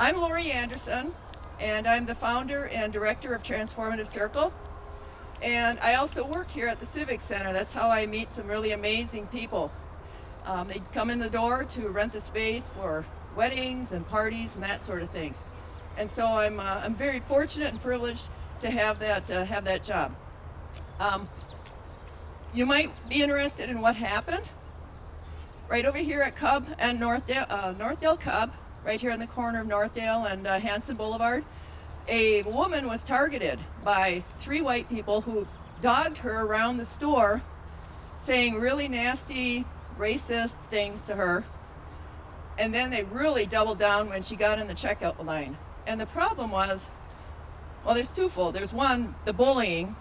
I'm Lori Anderson, and I'm the founder and director of Transformative Circle. And I also work here at the Civic Center. That's how I meet some really amazing people. They come in the door to rent the space for weddings and parties and that sort of thing. And so I'm very fortunate and privileged to have that job. You might be interested in what happened right over here at Cub and Northdale Cub, right here in the corner of Northdale and Hanson Boulevard. A woman was targeted by 3 white people who dogged her around the store, saying really nasty, racist things to her. And then they really doubled down when she got in the checkout line. And the problem was, well, there's twofold. There's one, the bullying,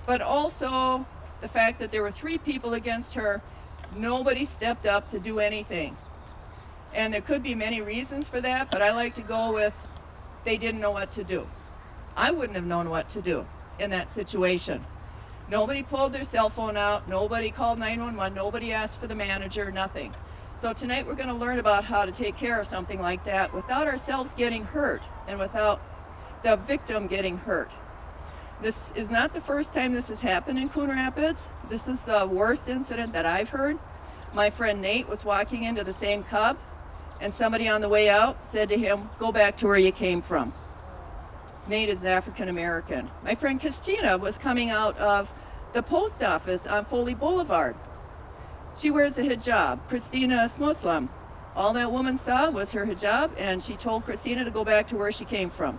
but also the fact that there were 3 people against her. Nobody stepped up to do anything. And there could be many reasons for that, but I like to go with they didn't know what to do. I wouldn't have known what to do in that situation. Nobody pulled their cell phone out, nobody called 911, nobody asked for the manager, nothing. So tonight we're going to learn about how to take care of something like that without ourselves getting hurt and without the victim getting hurt. This is not the first time this has happened in Coon Rapids. This is the worst incident that I've heard. My friend Nate was walking into the same Cub, and somebody on the way out said to him, "Go back to where you came from." Nate is African American. My friend Christina was coming out of the post office on Foley Boulevard. She wears a hijab. Christina is Muslim. All that woman saw was her hijab, and she told Christina to go back to where she came from.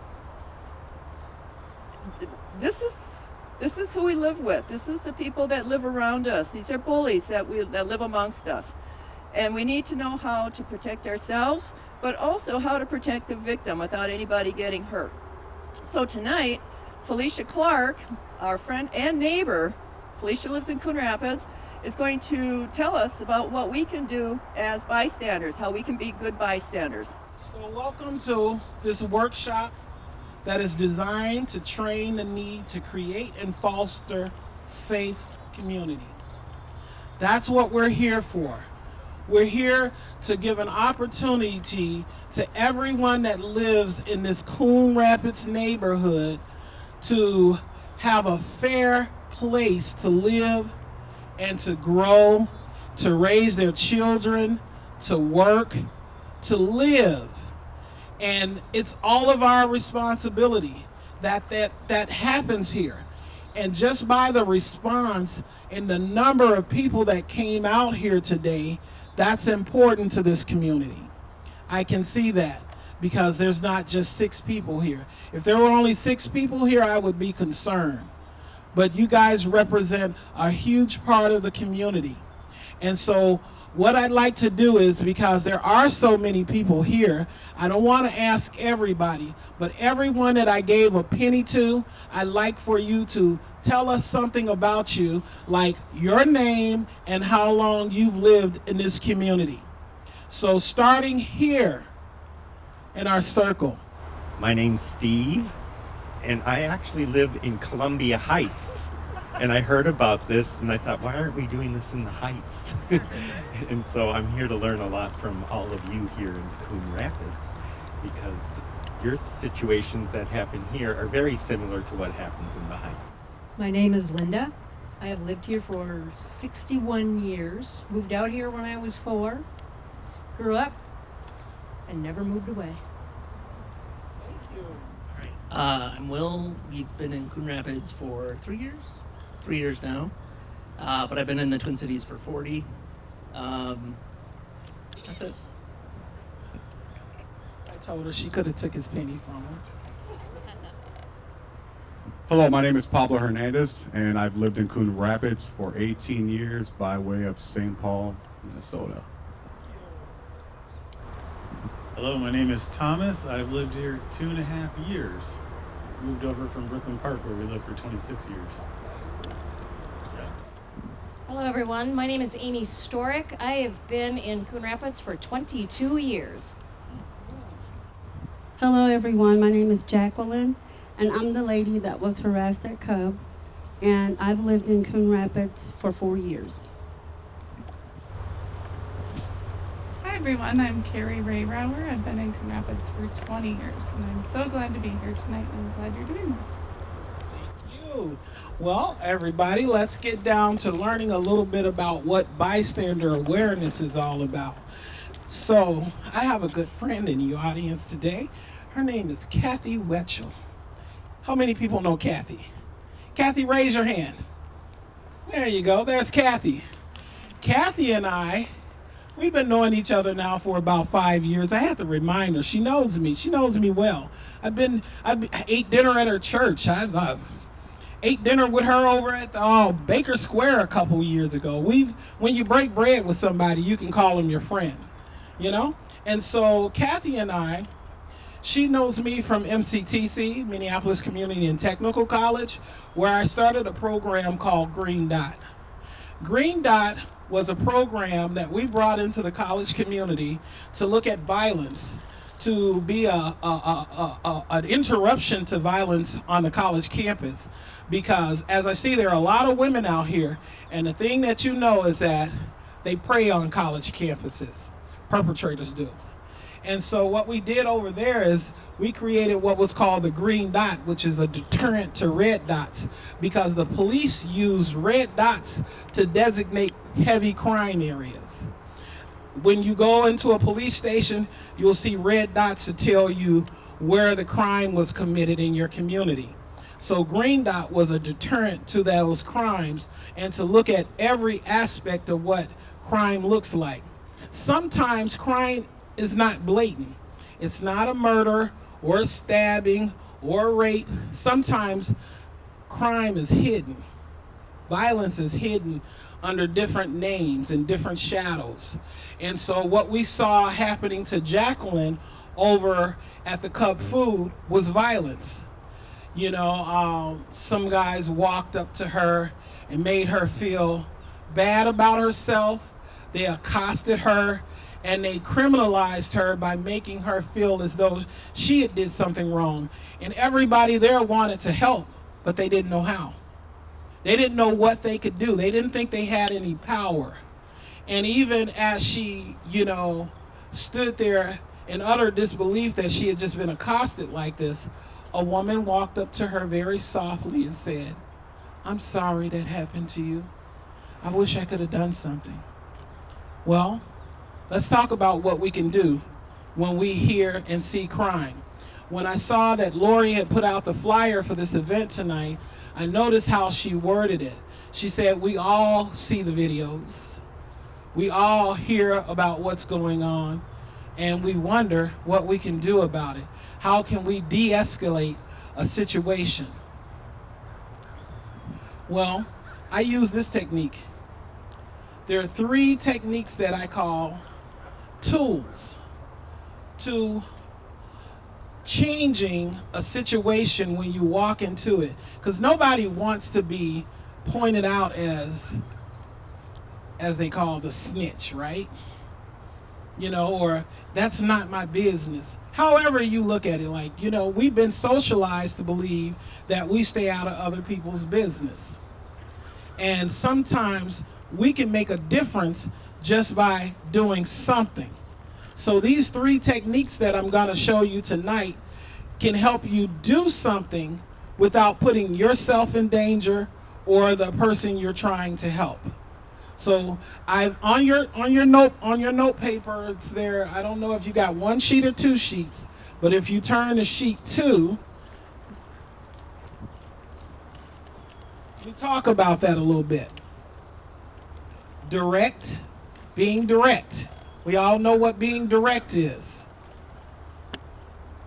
This is who we live with. This is the people that live around us. These are bullies that live amongst us. And we need to know how to protect ourselves, but also how to protect the victim without anybody getting hurt. So tonight, Felicia Clark, our friend and neighbor, Felicia lives in Coon Rapids, is going to tell us about what we can do as bystanders, how we can be good bystanders. So welcome to this workshop that is designed to train the need to create and foster safe community. That's what we're here for. We're here to give an opportunity to everyone that lives in this Coon Rapids neighborhood to have a fair place to live and to grow, to raise their children, to work, to live. And it's all of our responsibility that happens here. And just by the response and the number of people that came out here today, that's important to this community. I can see that because there's not just 6 people here. If there were only 6 people here, I would be concerned. But you guys represent a huge part of the community. And so what I'd like to do is, because there are so many people here, I don't want to ask everybody, but everyone that I gave a penny to, I'd like for you to tell us something about you, like your name and how long you've lived in this community. So starting here in our circle. My name's Steve, and I actually live in Columbia Heights. And I heard about this, and I thought, why aren't we doing this in the Heights? And so I'm here to learn a lot from all of you here in Coon Rapids, because your situations that happen here are very similar to what happens in the Heights. My name is Linda. I have lived here for 61 years. Moved out here when I was 4. Grew up and never moved away. Thank you. I'm Will. We've been in Coon Rapids for 3 years. 3 years now. But I've been in the Twin Cities for 40. That's it. I told her she could have took his penny from her. Hello, my name is Pablo Hernandez, and I've lived in Coon Rapids for 18 years by way of St. Paul, Minnesota. Hello, my name is Thomas. I've lived here 2.5 years. Moved over from Brooklyn Park, where we lived for 26 years. Hello, everyone. My name is Amy Storick. I have been in Coon Rapids for 22 years. Hello, everyone. My name is Jacqueline, and I'm the lady that was harassed at Cub, and I've lived in Coon Rapids for 4 years. Hi, everyone, I'm Carrie Rayrauer. I've been in Coon Rapids for 20 years, and I'm so glad to be here tonight, and I'm glad you're doing this. Thank you. Well, everybody, let's get down to learning a little bit about what bystander awareness is all about. So, I have a good friend in the audience today. Her name is Kathy Wetchell. How many people know Kathy? Kathy, raise your hand. There you go. There's Kathy. Kathy and I, we've been knowing each other now for about 5 years. I have to remind her. She knows me. She knows me well. I ate dinner at her church. I've ate dinner with her over at Baker Square a couple years ago. When you break bread with somebody, you can call them your friend, you know? And so Kathy and I, she knows me from MCTC, Minneapolis Community and Technical College, where I started a program called Green Dot. Green Dot was a program that we brought into the college community to look at violence, to be an interruption to violence on the college campus. Because as I see, there are a lot of women out here, and the thing that you know is that they prey on college campuses. Perpetrators do. And so what we did over there is we created what was called the Green Dot, which is a deterrent to red dots, because the police use red dots to designate heavy crime areas. When you go into a police station, you'll see red dots to tell you where the crime was committed in your community. So Green Dot was a deterrent to those crimes and to look at every aspect of what crime looks like. Sometimes crime is not blatant. It's not a murder or a stabbing or a rape. Sometimes crime is hidden. Violence is hidden under different names and different shadows. And so what we saw happening to Jacqueline over at the Cub Food was violence. You know, some guys walked up to her and made her feel bad about herself. They accosted her, and they criminalized her by making her feel as though she had did something wrong. And everybody there wanted to help, but they didn't know how. They didn't know what they could do. They didn't think they had any power. And even as she, you know, stood there in utter disbelief that she had just been accosted like this, a woman walked up to her very softly and said, "I'm sorry that happened to you. I wish I could have done something." Well, let's talk about what we can do when we hear and see crime. When I saw that Lori had put out the flyer for this event tonight, I noticed how she worded it. She said, "We all see the videos. We all hear about what's going on, and we wonder what we can do about it. How can we de-escalate a situation?" Well, I use this technique. There are 3 techniques that I call tools to changing a situation when you walk into it. Because nobody wants to be pointed out as they call the snitch, right? You know, or that's not my business. However you look at it, like, you know, we've been socialized to believe that we stay out of other people's business. And sometimes we can make a difference just by doing something. So these 3 techniques that I'm going to show you tonight can help you do something without putting yourself in danger or the person you're trying to help. So on your note paper, it's there. I don't know if you got 1 sheet or 2 sheets, but if you turn to sheet 2, we talk about that a little bit. Direct, being direct. We all know what being direct is.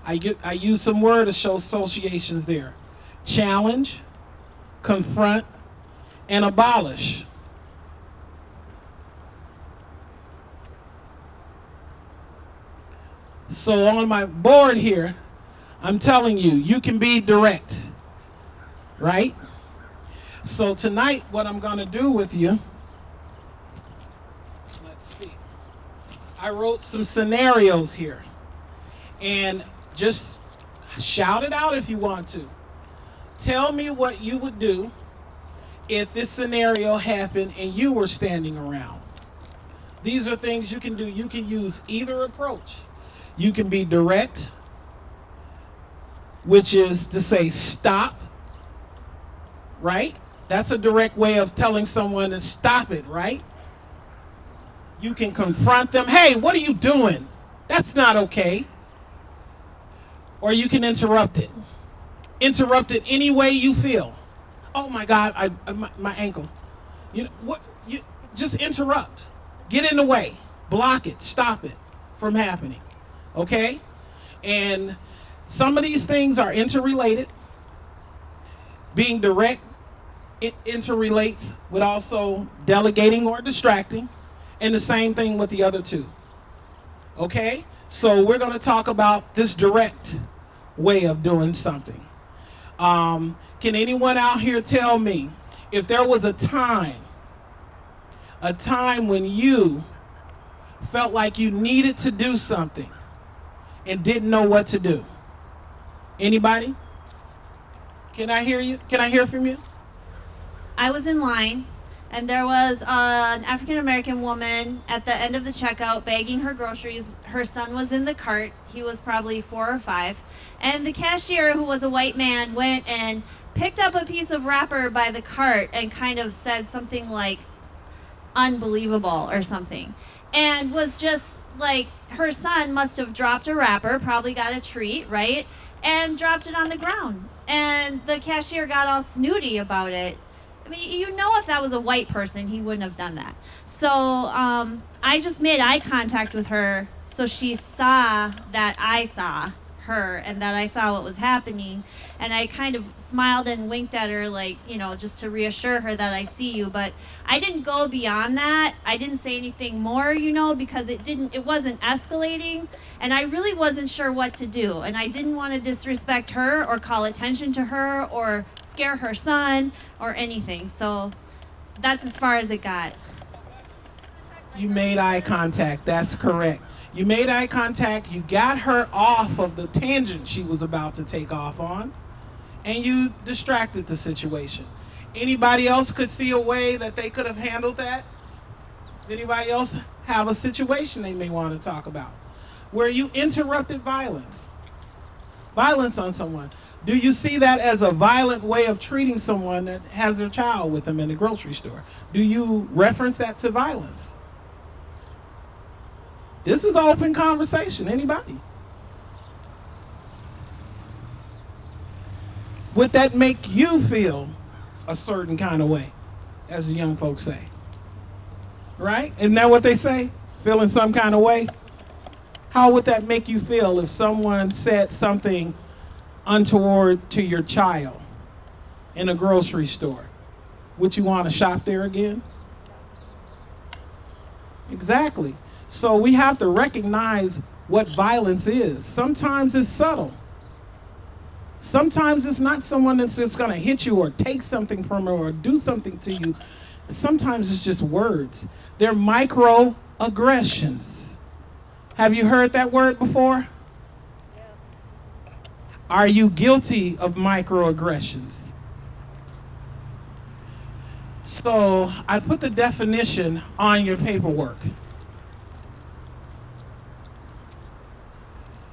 I use some word associations there. Challenge, confront, and abolish. So on my board here, I'm telling you, you can be direct, right? So tonight, what I'm going to do with you, let's see. I wrote some scenarios here, and just shout it out if you want to. Tell me what you would do if this scenario happened and you were standing around. These are things you can do. You can use either approach. You can be direct, which is to say stop, right? That's a direct way of telling someone to stop it, right? You can confront them. Hey, what are you doing? That's not okay. Or you can interrupt it. Interrupt it any way you feel. Oh my God, my ankle. You know what? You just interrupt. Get in the way. Block it. Stop it from happening. Okay? And some of these things are interrelated. Being direct, it interrelates with also delegating or distracting. And the same thing with the other two. Okay? So we're going to talk about this direct way of doing something. Can anyone out here tell me if there was a time when you felt like you needed to do something and didn't know what to do? Anybody? Can I hear you? Can I hear from you? I was in line, and there was an African-American woman at the end of the checkout bagging her groceries. Her son was in the cart. He was probably 4 or 5. And the cashier, who was a white man, went and picked up a piece of wrapper by the cart and kind of said something like, unbelievable or something. And was just like, her son must have dropped a wrapper, probably got a treat, right? And dropped it on the ground. And the cashier got all snooty about it. I mean, you know, if that was a white person, he wouldn't have done that. So I just made eye contact with her so she saw that I saw her and that I saw what was happening. And I kind of smiled and winked at her, like, you know, just to reassure her that I see you. But I didn't go beyond that. I didn't say anything more, you know, because it wasn't escalating. And I really wasn't sure what to do. And I didn't want to disrespect her or call attention to her or scare her son or anything. So that's as far as it got. You made eye contact. That's correct. You made eye contact. You got her off of the tangent she was about to take off on, and you distracted the situation. Anybody else could see a way that they could have handled that? Does anybody else have a situation they may want to talk about where you interrupted violence on someone? Do you see that as a violent way of treating someone that has their child with them in the grocery store? Do you reference that to violence? This is open conversation. Anybody? Would that make you feel a certain kind of way, as the young folks say? Right? Isn't that what they say? Feeling some kind of way? How would that make you feel if someone said something untoward to your child in a grocery store? Would you want to shop there again? Exactly. So we have to recognize what violence is. Sometimes it's subtle. Sometimes it's not someone that's just going to hit you or take something from you or do something to you. Sometimes it's just words. They're microaggressions. Have you heard that word before? Are you guilty of microaggressions? So I put the definition on your paperwork.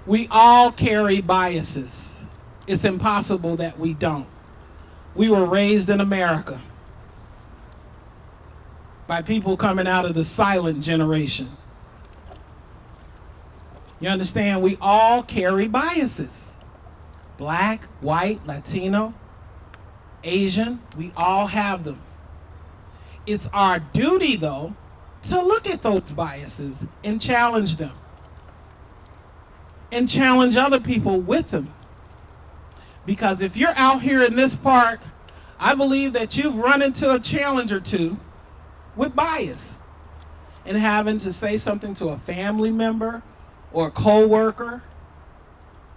We all carry biases. It's impossible that we don't. We were raised in America by people coming out of the silent generation. You understand? We all carry biases. Black, white, Latino, Asian, we all have them. It's our duty, though, to look at those biases and challenge them. And challenge other people with them. Because if you're out here in this park, I believe that you've run into a challenge or two with bias and having to say something to a family member or a co-worker.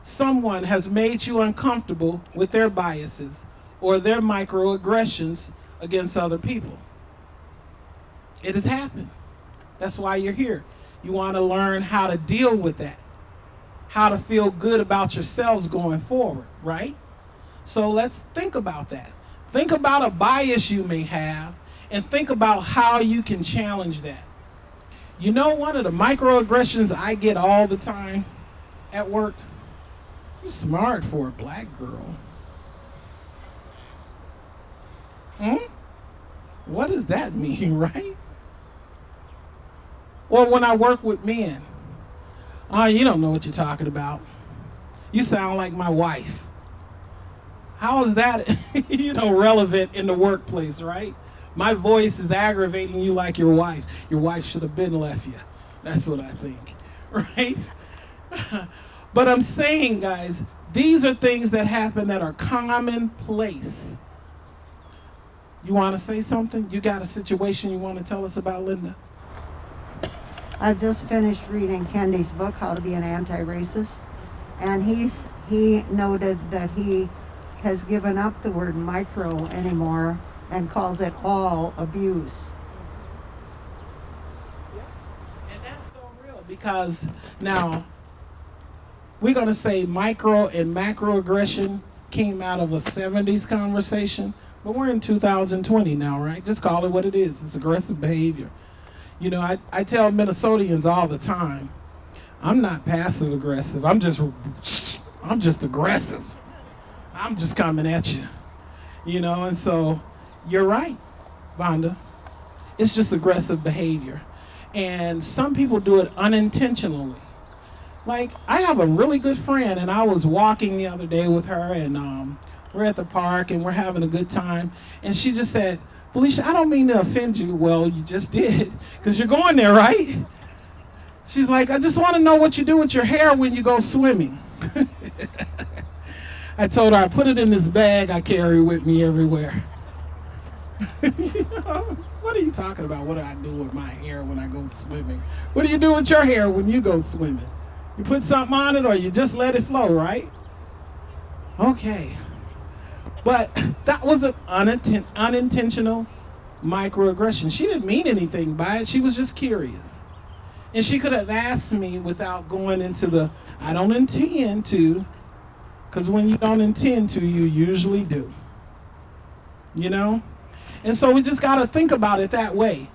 Someone has made you uncomfortable with their biases or their microaggressions against other people. It has happened. That's why you're here. You want to learn how to deal with that. How to feel good about yourselves going forward, right? So let's think about that. Think about a bias you may have and think about how you can challenge that. You know, one of the microaggressions I get all the time at work? You're smart for a black girl. What does that mean, right? Or when I work with men, you don't know what you're talking about. You sound like my wife. How is that, relevant in the workplace, right? My voice is aggravating you like your wife. Your wife should have been left you. That's what I think, right? But I'm saying, guys, these are things that happen that are commonplace. You want to say something? You got a situation you want to tell us about, Linda? I've just finished reading Kendi's book, How to Be an Anti-Racist, and he noted that he has given up the word micro anymore and calls it all abuse. And that's so real because now we're going to say micro and macroaggression came out of a 70s conversation, but we're in 2020 now, right? Just call it what it is. It's aggressive behavior. You know, I tell Minnesotians all the time, I'm not passive aggressive. I'm just aggressive. I'm just coming at you. And so you're right, Vonda. It's just aggressive behavior. And some people do it unintentionally. Like, I have a really good friend, and I was walking the other day with her, and we're at the park, and we're having a good time. And she just said, Felicia, I don't mean to offend you. Well, you just did, because you're going there, right? She's like, I just want to know what you do with your hair when you go swimming. I told her I put it in this bag I carry with me everywhere. What are you talking about? What do I do with my hair when I go swimming? What do you do with your hair when you go swimming? You put something on it or you just let it flow, right? Okay. But that was an unintentional microaggression. She didn't mean anything by it. She was just curious. And she could have asked me without going into the, I don't intend to, because when you don't intend to, you usually do. And so we just got to think about it that way.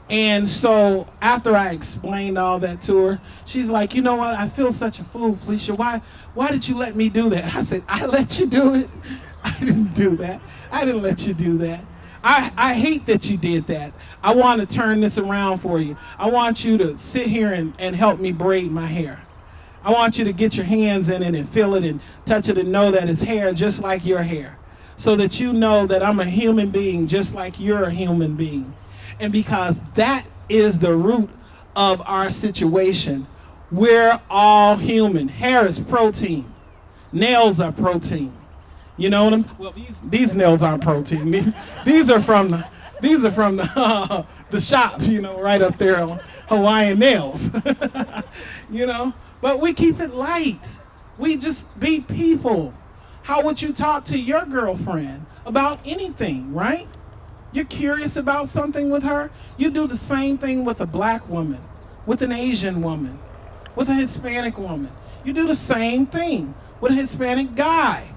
And so after I explained all that to her, she's like, you know what? I feel such a fool, Felicia. Why did you let me do that? I said, I let you do it. I didn't do that. I didn't let you do that. I hate that you did that. I want to turn this around for you. I want you to sit here and help me braid my hair. I want you to get your hands in it and feel it and touch it and know that it's hair just like your hair, so that you know that I'm a human being just like you're a human being. And because that is the root of our situation, we're all human. Hair is protein. Nails are protein. You know what I'm saying? Well, these nails aren't protein. These are from the shop, right up there on Hawaiian Nails. But we keep it light. We just be people. How would you talk to your girlfriend about anything, right? You're curious about something with her. You do the same thing with a black woman, with an Asian woman, with a Hispanic woman. You do the same thing with a Hispanic guy,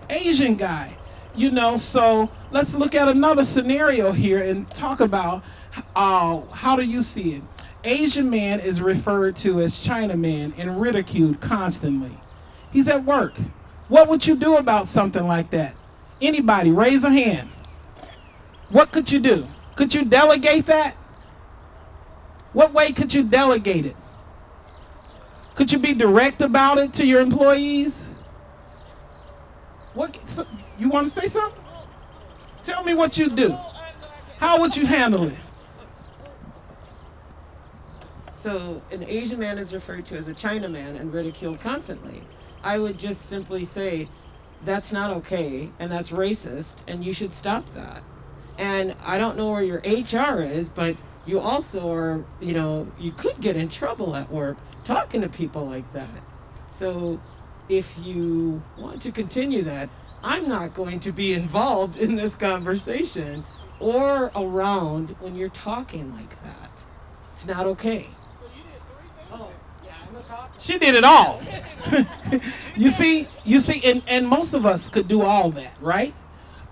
Asian guy. So let's look at another scenario here and talk about how do you see it. Asian man is referred to as China man and ridiculed constantly. He's at work. What would you do about something like that? Anybody, raise a hand. What could you do? Could you delegate that? What way could you delegate it? Could you be direct about it to your employees? You want to say something? Tell me what you do. How would you handle it? So an Asian man is referred to as a China man and ridiculed constantly. I would just simply say, that's not okay, and that's racist, and you should stop that. And I don't know where your HR is, but you also are, you could get in trouble at work talking to people like that. So if you want to continue that, I'm not going to be involved in this conversation or around when you're talking like that. It's not okay. She did it all. You see, and most of us could do all that, right?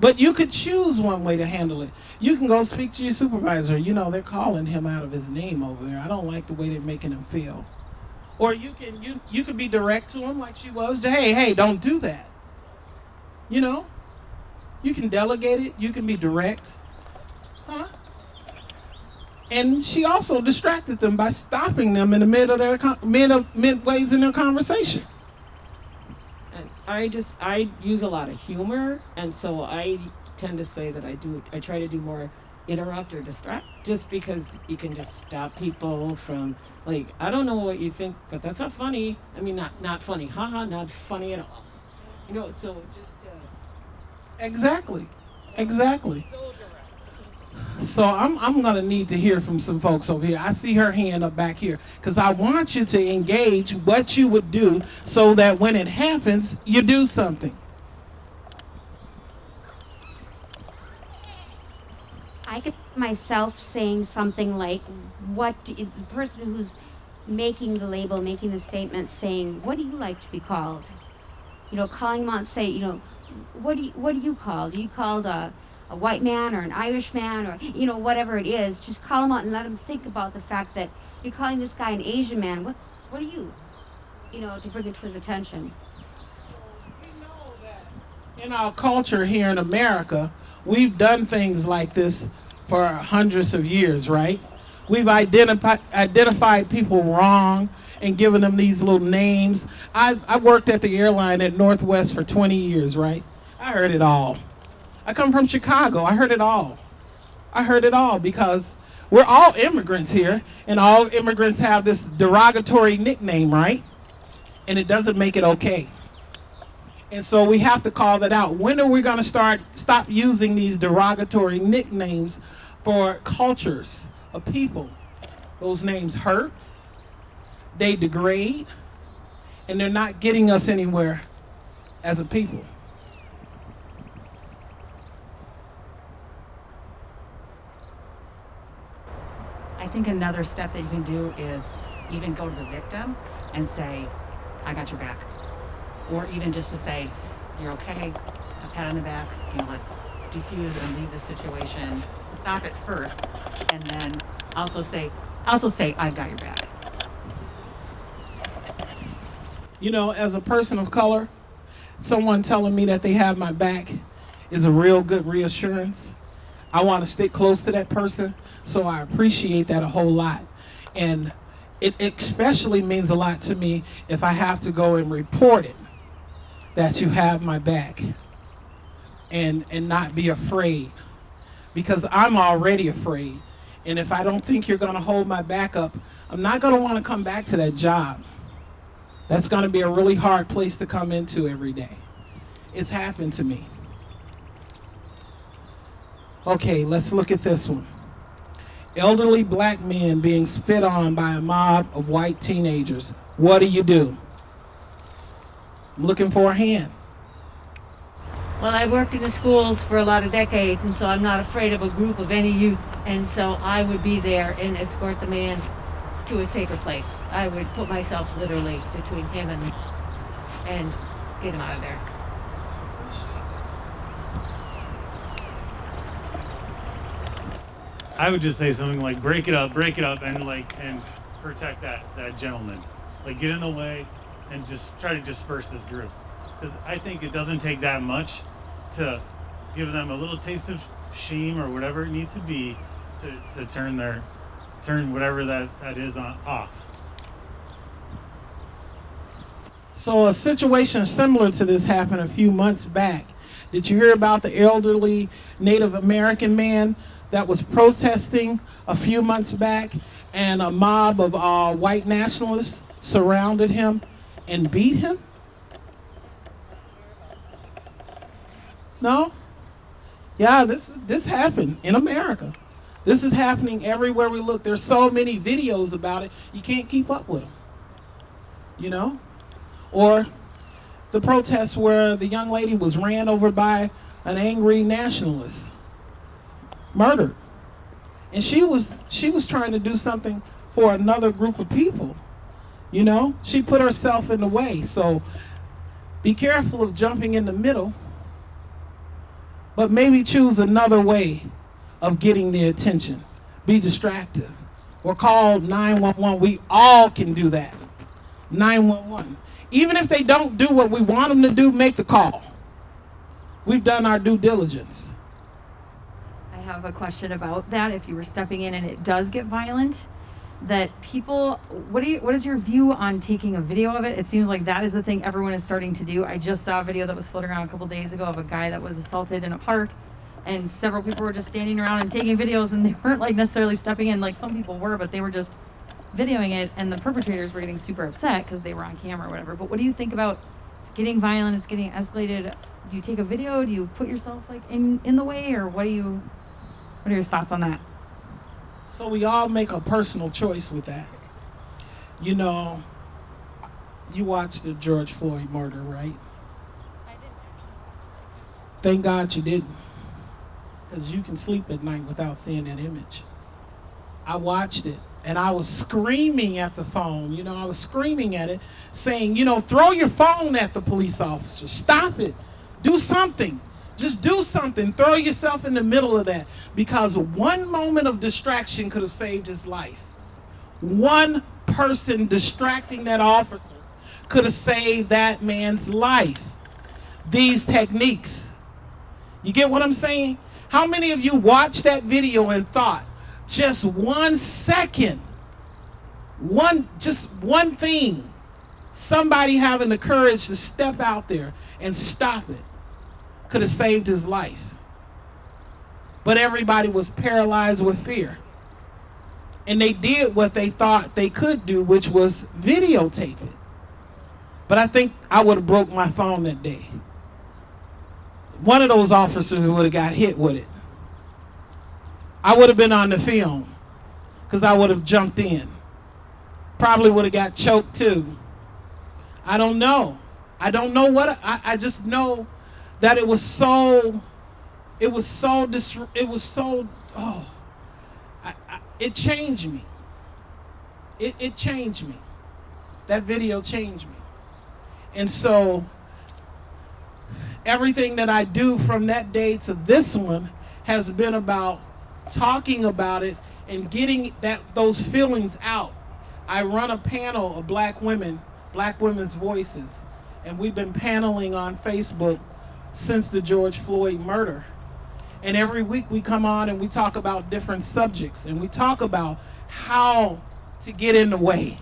But you could choose one way to handle it. You can go speak to your supervisor. You know, they're calling him out of his name over there. I don't like the way they're making him feel. Or you could be direct to him like she was. Hey, don't do that. You know? You can delegate it. You can be direct. Huh? And she also distracted them by stopping them in the middle of their midways in their conversation. And I use a lot of humor, and so I tend to say that I try to do more interrupt or distract, just because you can just stop people from, like, I don't know what you think, but that's not funny. I mean, not funny. Haha, not funny at all. You know, so just Exactly. So I'm gonna need to hear from some folks over here. I see her hand up back here, because I want you to engage what you would do so that when it happens, you do something. I could myself saying something like, the person who's making the label, making the statement, saying, what do you like to be called? You know, calling them out and say, you know, what do you called? Are you called a white man or an Irish man, or, you know, whatever it is? Just call them out and let them think about the fact that you're calling this guy an Asian man. What are you? You know, to bring it to his attention. We know that in our culture here in America, we've done things like this for hundreds of years, right? We've identified people wrong and given them these little names. I worked at the airline at Northwest for 20 years, right? I heard it all. I come from Chicago. I heard it all. Because we're all immigrants here, and all immigrants have this derogatory nickname, right? And it doesn't make it okay. And so we have to call that out. When are we going to stop using these derogatory nicknames for cultures of people? Those names hurt, they degrade, and they're not getting us anywhere as a people. I think another step that you can do is even go to the victim and say, I got your back. Or even just to say, you're okay, a pat on the back, you know, let's defuse and leave the situation. Stop it first, and then also say, I've got your back. You know, as a person of color, someone telling me that they have my back is a real good reassurance. I want to stick close to that person, so I appreciate that a whole lot. And it especially means a lot to me if I have to go and report it, that you have my back, and not be afraid, because I'm already afraid. And if I don't think you're going to hold my back up, I'm not going to want to come back to that job. That's going to be a really hard place to come into every day. It's happened to me. Okay, let's look at this one. Elderly black men being spit on by a mob of white teenagers. What do? I'm looking for a hand. Well, I worked in the schools for a lot of decades, and so I'm not afraid of a group of any youth. And so I would be there and escort the man to a safer place. I would put myself literally between him and get him out of there. I would just say something like break it up, and protect that gentleman. Like, get in the way and just try to disperse this group. Because I think it doesn't take that much to give them a little taste of shame or whatever it needs to be to turn whatever that is off. So a situation similar to this happened a few months back. Did you hear about the elderly Native American man that was protesting a few months back, and a mob of white nationalists surrounded him and beat him? No? Yeah, this happened in America. This is happening everywhere we look. There's so many videos about it, you can't keep up with them. You know? Or the protest where the young lady was ran over by an angry nationalist, murdered. And she was trying to do something for another group of people. You know? She put herself in the way. So be careful of jumping in the middle but maybe choose another way of getting their attention. Be distractive. Or call 911. We all can do that. 911. Even if they don't do what we want them to do, make the call. We've done our due diligence. I have a question about that. If you were stepping in and it does get violent, that people, what is your view on taking a video of it? It seems like that is the thing everyone is starting to do. I just saw a video that was floating around a couple days ago of a guy that was assaulted in a park, and several people were just standing around and taking videos, and they weren't like necessarily stepping in, like some people were, but they were just videoing it, and the perpetrators were getting super upset because they were on camera or whatever. But what do you think about it's getting violent, it's getting escalated? Do you take a video? Do you put yourself like in the way, or what are your thoughts on that? So we all make a personal choice with that. You know, you watched the George Floyd murder, right? I didn't actually. Thank God you didn't, because you can sleep at night without seeing that image. I watched it, and I was screaming at the phone. You know, I was screaming at it, saying, you know, throw your phone at the police officer. Stop it. Do something. Just do something. Throw yourself in the middle of that, because one moment of distraction could have saved his life. One person distracting that officer could have saved that man's life. These techniques. You get what I'm saying? How many of you watched that video and thought, just 1 second, just one thing, somebody having the courage to step out there and stop it, could have saved his life? But everybody was paralyzed with fear. And they did what they thought they could do, which was videotape it. But I think I would have broke my phone that day. One of those officers would have got hit with it. I would have been on the film, because I would have jumped in. Probably would have got choked too. I don't know. I don't know what, I just know that it was so, it changed me. It changed me. That video changed me. And so everything that I do from that day to this one has been about talking about it and getting those feelings out. I run a panel of black women's voices, and we've been paneling on Facebook since the George Floyd murder. And every week we come on and we talk about different subjects, and we talk about how to get in the way,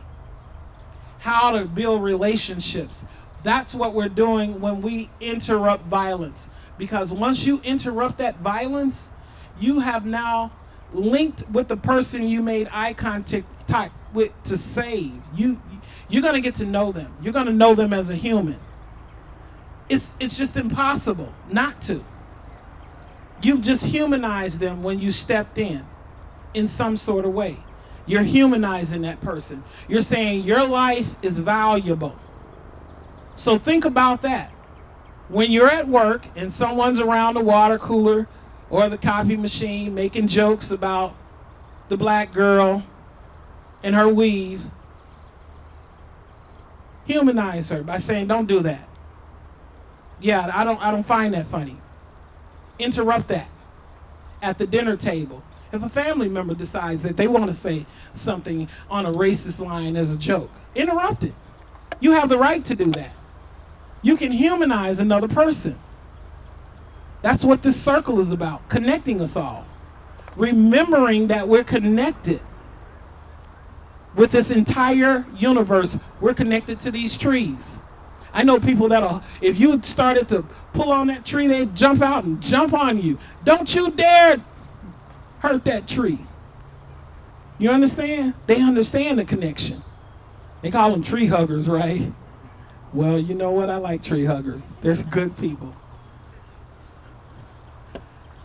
how to build relationships. That's what we're doing when we interrupt violence. Because once you interrupt that violence, you have now linked with the person you made eye contact with to save. You're gonna get to know them. You're gonna know them as a human. It's just impossible not to. You've just humanized them when you stepped in some sort of way. You're humanizing that person. You're saying your life is valuable. So think about that. When you're at work and someone's around the water cooler or the copy machine making jokes about the black girl and her weave, humanize her by saying, don't do that. Yeah, I don't find that funny. Interrupt that at the dinner table. If a family member decides that they want to say something on a racist line as a joke, interrupt it. You have the right to do that. You can humanize another person. That's what this circle is about, connecting us all. Remembering that we're connected with this entire universe. We're connected to these trees. I know people that'll, if you started to pull on that tree, they'd jump out and jump on you. Don't you dare hurt that tree. You understand? They understand the connection. They call them tree huggers, right? Well, you know what? I like tree huggers. There's good people.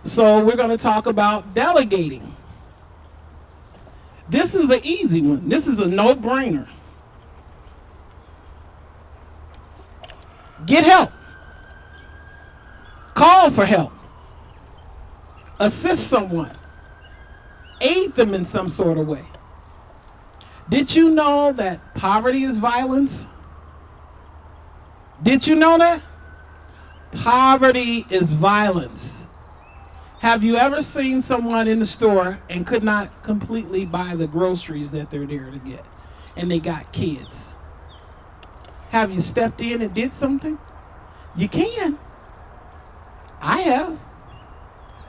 So we're going to talk about delegating. This is an easy one. This is a no-brainer. Get help. Call for help. Assist someone. Aid them in some sort of way. Did you know that poverty is violence? Did you know that? Poverty is violence. Have you ever seen someone in the store and could not completely buy the groceries that they're there to get, and they got kids? Have you stepped in and did something? You can. I have.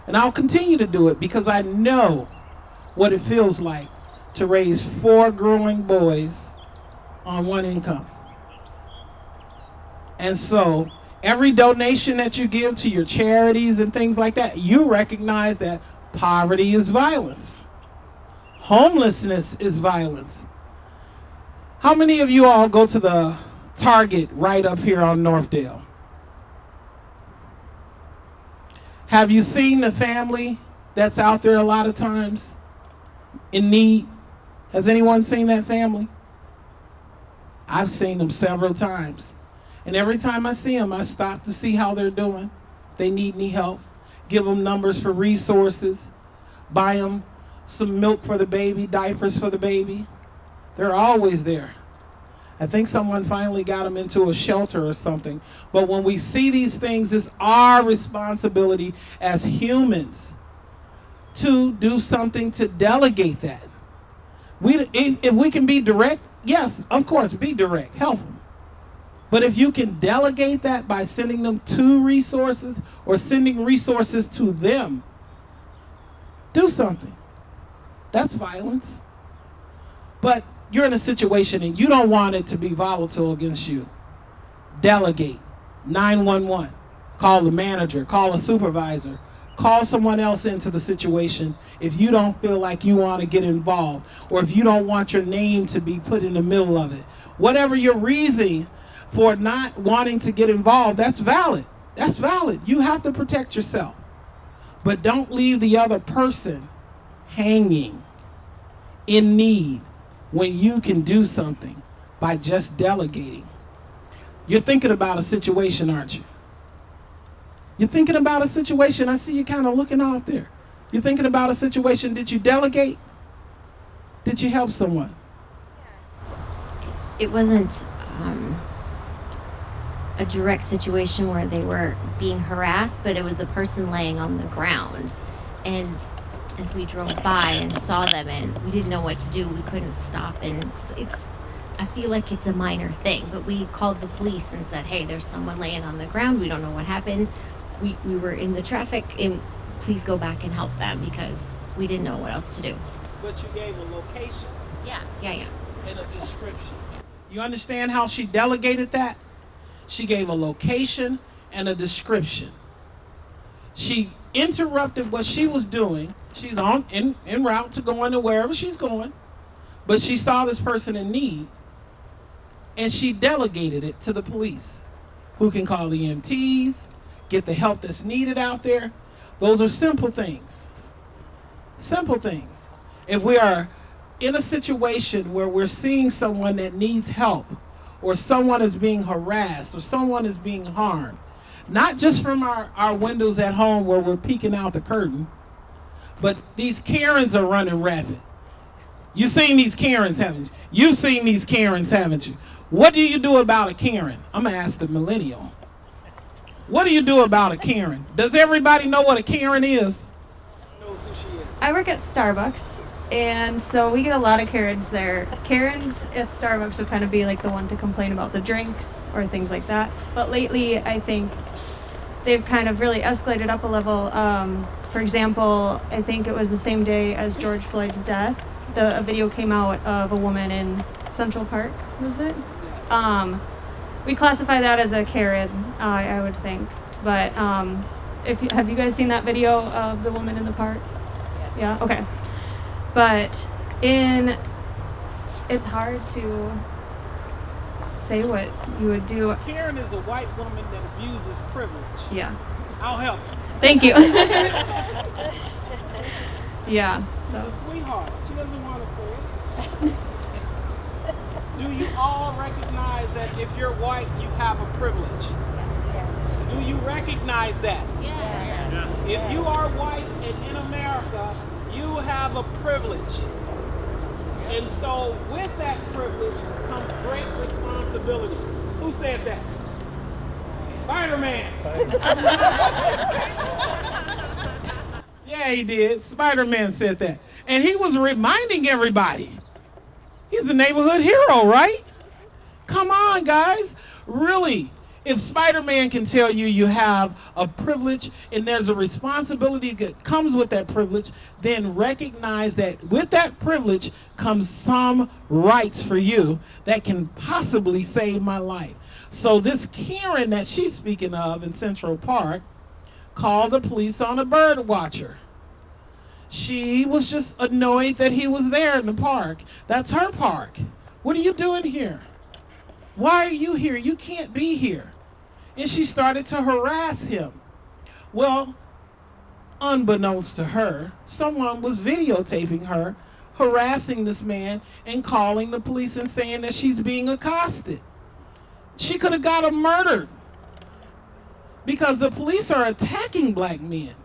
And I'll continue to do it because I know what it feels like to raise 4 growing boys on 1 income. And so every donation that you give to your charities and things like that, you recognize that poverty is violence. Homelessness is violence. How many of you all go to the Target right up here on Northdale? Have you seen the family that's out there a lot of times in need? Has anyone seen that family? I've seen them several times. And every time I see them, I stop to see how they're doing. If they need any help, give them numbers for resources, buy them some milk for the baby, diapers for the baby. They're always there. I think someone finally got them into a shelter or something. But when we see these things, it's our responsibility as humans to do something to delegate that. If we can be direct, yes, of course, be direct, help them. But if you can delegate that by sending them to resources or sending resources to them, do something. That's violence. But you're in a situation and you don't want it to be volatile against you. Delegate. 911. Call the manager. Call a supervisor. Call someone else into the situation if you don't feel like you want to get involved or if you don't want your name to be put in the middle of it. Whatever your reason for not wanting to get involved, that's valid. That's valid. You have to protect yourself. But don't leave the other person hanging in need when you can do something by just delegating. You're thinking about a situation, aren't you? You're thinking about a situation. I see you kind of looking off there. You're thinking about a situation. Did you delegate? Did you help someone? It wasn't a direct situation where they were being harassed, but it was a person laying on the ground. And as we drove by and saw them and we didn't know what to do, we couldn't stop. And I feel like it's a minor thing, but we called the police and said, hey, there's someone laying on the ground. We don't know what happened. We were in the traffic, and please go back and help them because we didn't know what else to do. But you gave a location. Yeah. And a description. You understand how she delegated that? She gave a location and a description. She interrupted what she was doing. She's en route to going to wherever she's going, but she saw this person in need, and she delegated it to the police, who can call the EMTs, get the help that's needed out there. Those are simple things. Simple things. If we are in a situation where we're seeing someone that needs help, or someone is being harassed, or someone is being harmed, not just from our windows at home where we're peeking out the curtain, but these Karens are running rapid. You've seen these Karens, haven't you? You've seen these Karens, haven't you? What do you do about a Karen? I'm going to ask the millennial. What do you do about a Karen? Does everybody know what a Karen is? I work at Starbucks, and so we get a lot of Karens there. Karens at Starbucks would kind of be like the one to complain about the drinks or things like that. But lately, I think they've kind of really escalated up a level. For example, I think it was the same day as George Floyd's death. A video came out of a woman in Central Park, was it? We classify that as a Karen, I would think. But have you guys seen that video of the woman in the park? Yeah? Okay. But it's hard to say what you would do. Karen is a white woman that abuses privilege. Yeah. I'll help. Thank you. Yeah, so. She's a sweetheart. She doesn't want to say it. Do you all recognize that if you're white, you have a privilege? Yes. Do you recognize that? Yes. If you are white and in America, you have a privilege. And so with that privilege comes great responsibility. Who said that? Spider-Man. Yeah, he did. Spider-Man said that. And he was reminding everybody. He's the neighborhood hero, right? Come on, guys. Really, if Spider-Man can tell you you have a privilege and there's a responsibility that comes with that privilege, then recognize that with that privilege comes some rights for you that can possibly save my life. So this Karen that she's speaking of in Central Park called the police on a Birdwatcher. She was just annoyed that he was there in the park. That's her park. What are you doing here? Why are you here? You can't be here. And she started to harass him. Well, unbeknownst to her, someone was videotaping her harassing this man and calling the police and saying that she's being accosted. She could have got him murdered because the police are attacking black men,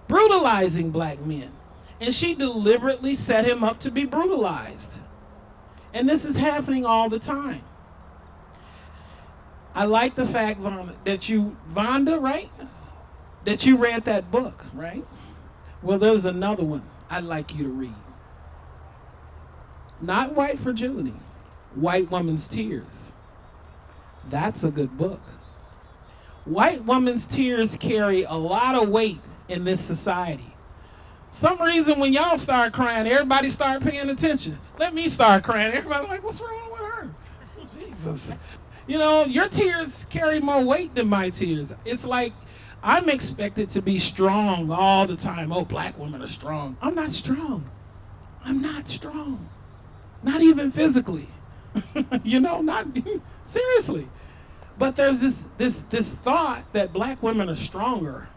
brutalizing black men. And she deliberately set him up to be brutalized. And this is happening all the time. I like the fact, Vonda, right? That you read that book, right? Well, there's another one I'd like you to read. Not White Fragility, White Woman's Tears. That's a good book. White woman's tears carry a lot of weight in this society. Some reason when y'all start crying, everybody start paying attention. Let me start crying. Everybody like, what's wrong with her? Jesus. You know, your tears carry more weight than my tears. It's like I'm expected to be strong all the time. Oh, black women are strong. I'm not strong. I'm not strong. Not even physically. You know, not seriously. But there's this thought that black women are stronger.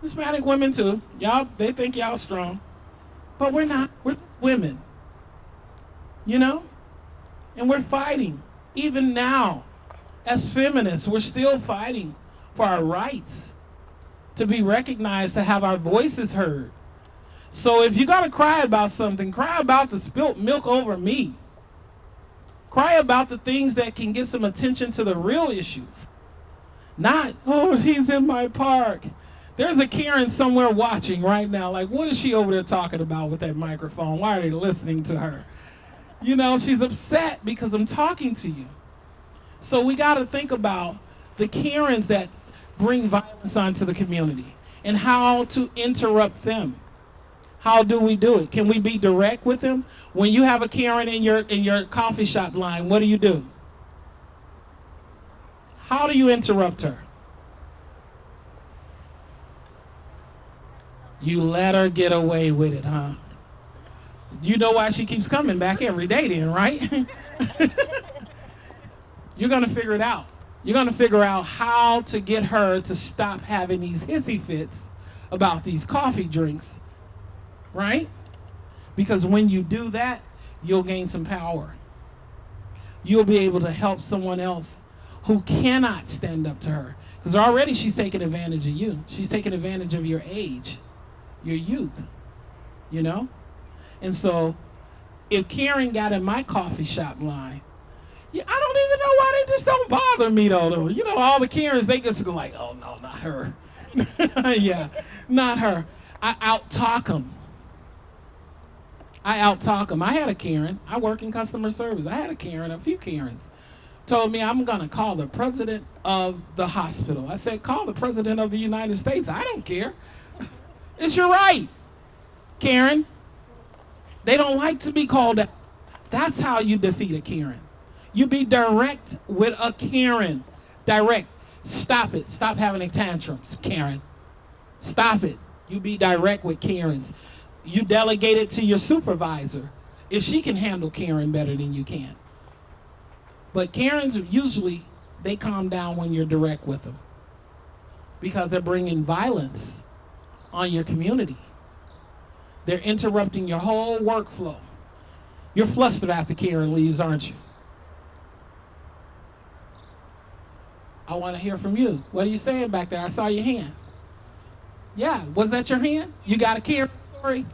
Hispanic women too. Y'all, they think y'all strong. But we're not. We're women. You know? And we're fighting. Even now, as feminists, we're still fighting for our rights to be recognized, to have our voices heard. So if you gotta cry about something, cry about the spilt milk over me. Cry about the things that can get some attention to the real issues. Not, oh, he's in my park. There's a Karen somewhere watching right now. Like, what is she over there talking about with that microphone? Why are they listening to her? You know, she's upset because I'm talking to you. So we got to think about the Karens that bring violence onto the community and how to interrupt them. How do we do it? Can we be direct with them? When you have a Karen in your coffee shop line, what do? How do you interrupt her? You let her get away with it, huh? You know why she keeps coming back every day then, right? You're going to figure it out. You're going to figure out how to get her to stop having these hissy fits about these coffee drinks, right? Because when you do that, you'll gain some power. You'll be able to help someone else who cannot stand up to her. Because already she's taking advantage of you. She's taking advantage of your age, your youth, you know? And so if Karen got in my coffee shop line, yeah, I don't even know why they just don't bother me though. You know, all the Karens, they just go like, oh no, not her. Yeah, not her. I out-talk them. I had a Karen. I work in customer service. I had a few Karens. Told me I'm gonna call the president of the hospital. I said, call the president of the United States. I don't care. It's your right, Karen. They don't like to be called out. That's how you defeat a Karen. You be direct with a Karen. Direct. Stop it. Stop having tantrums, Karen. Stop it. You be direct with Karens. You delegate it to your supervisor if she can handle Karen better than you can. But Karens, usually, they calm down when you're direct with them because they're bringing violence on your community. They're interrupting your whole workflow. You're flustered after Karen leaves, aren't you? I want to hear from you. What are you saying back there? I saw your hand. Yeah, was that your hand? You got a Karen story?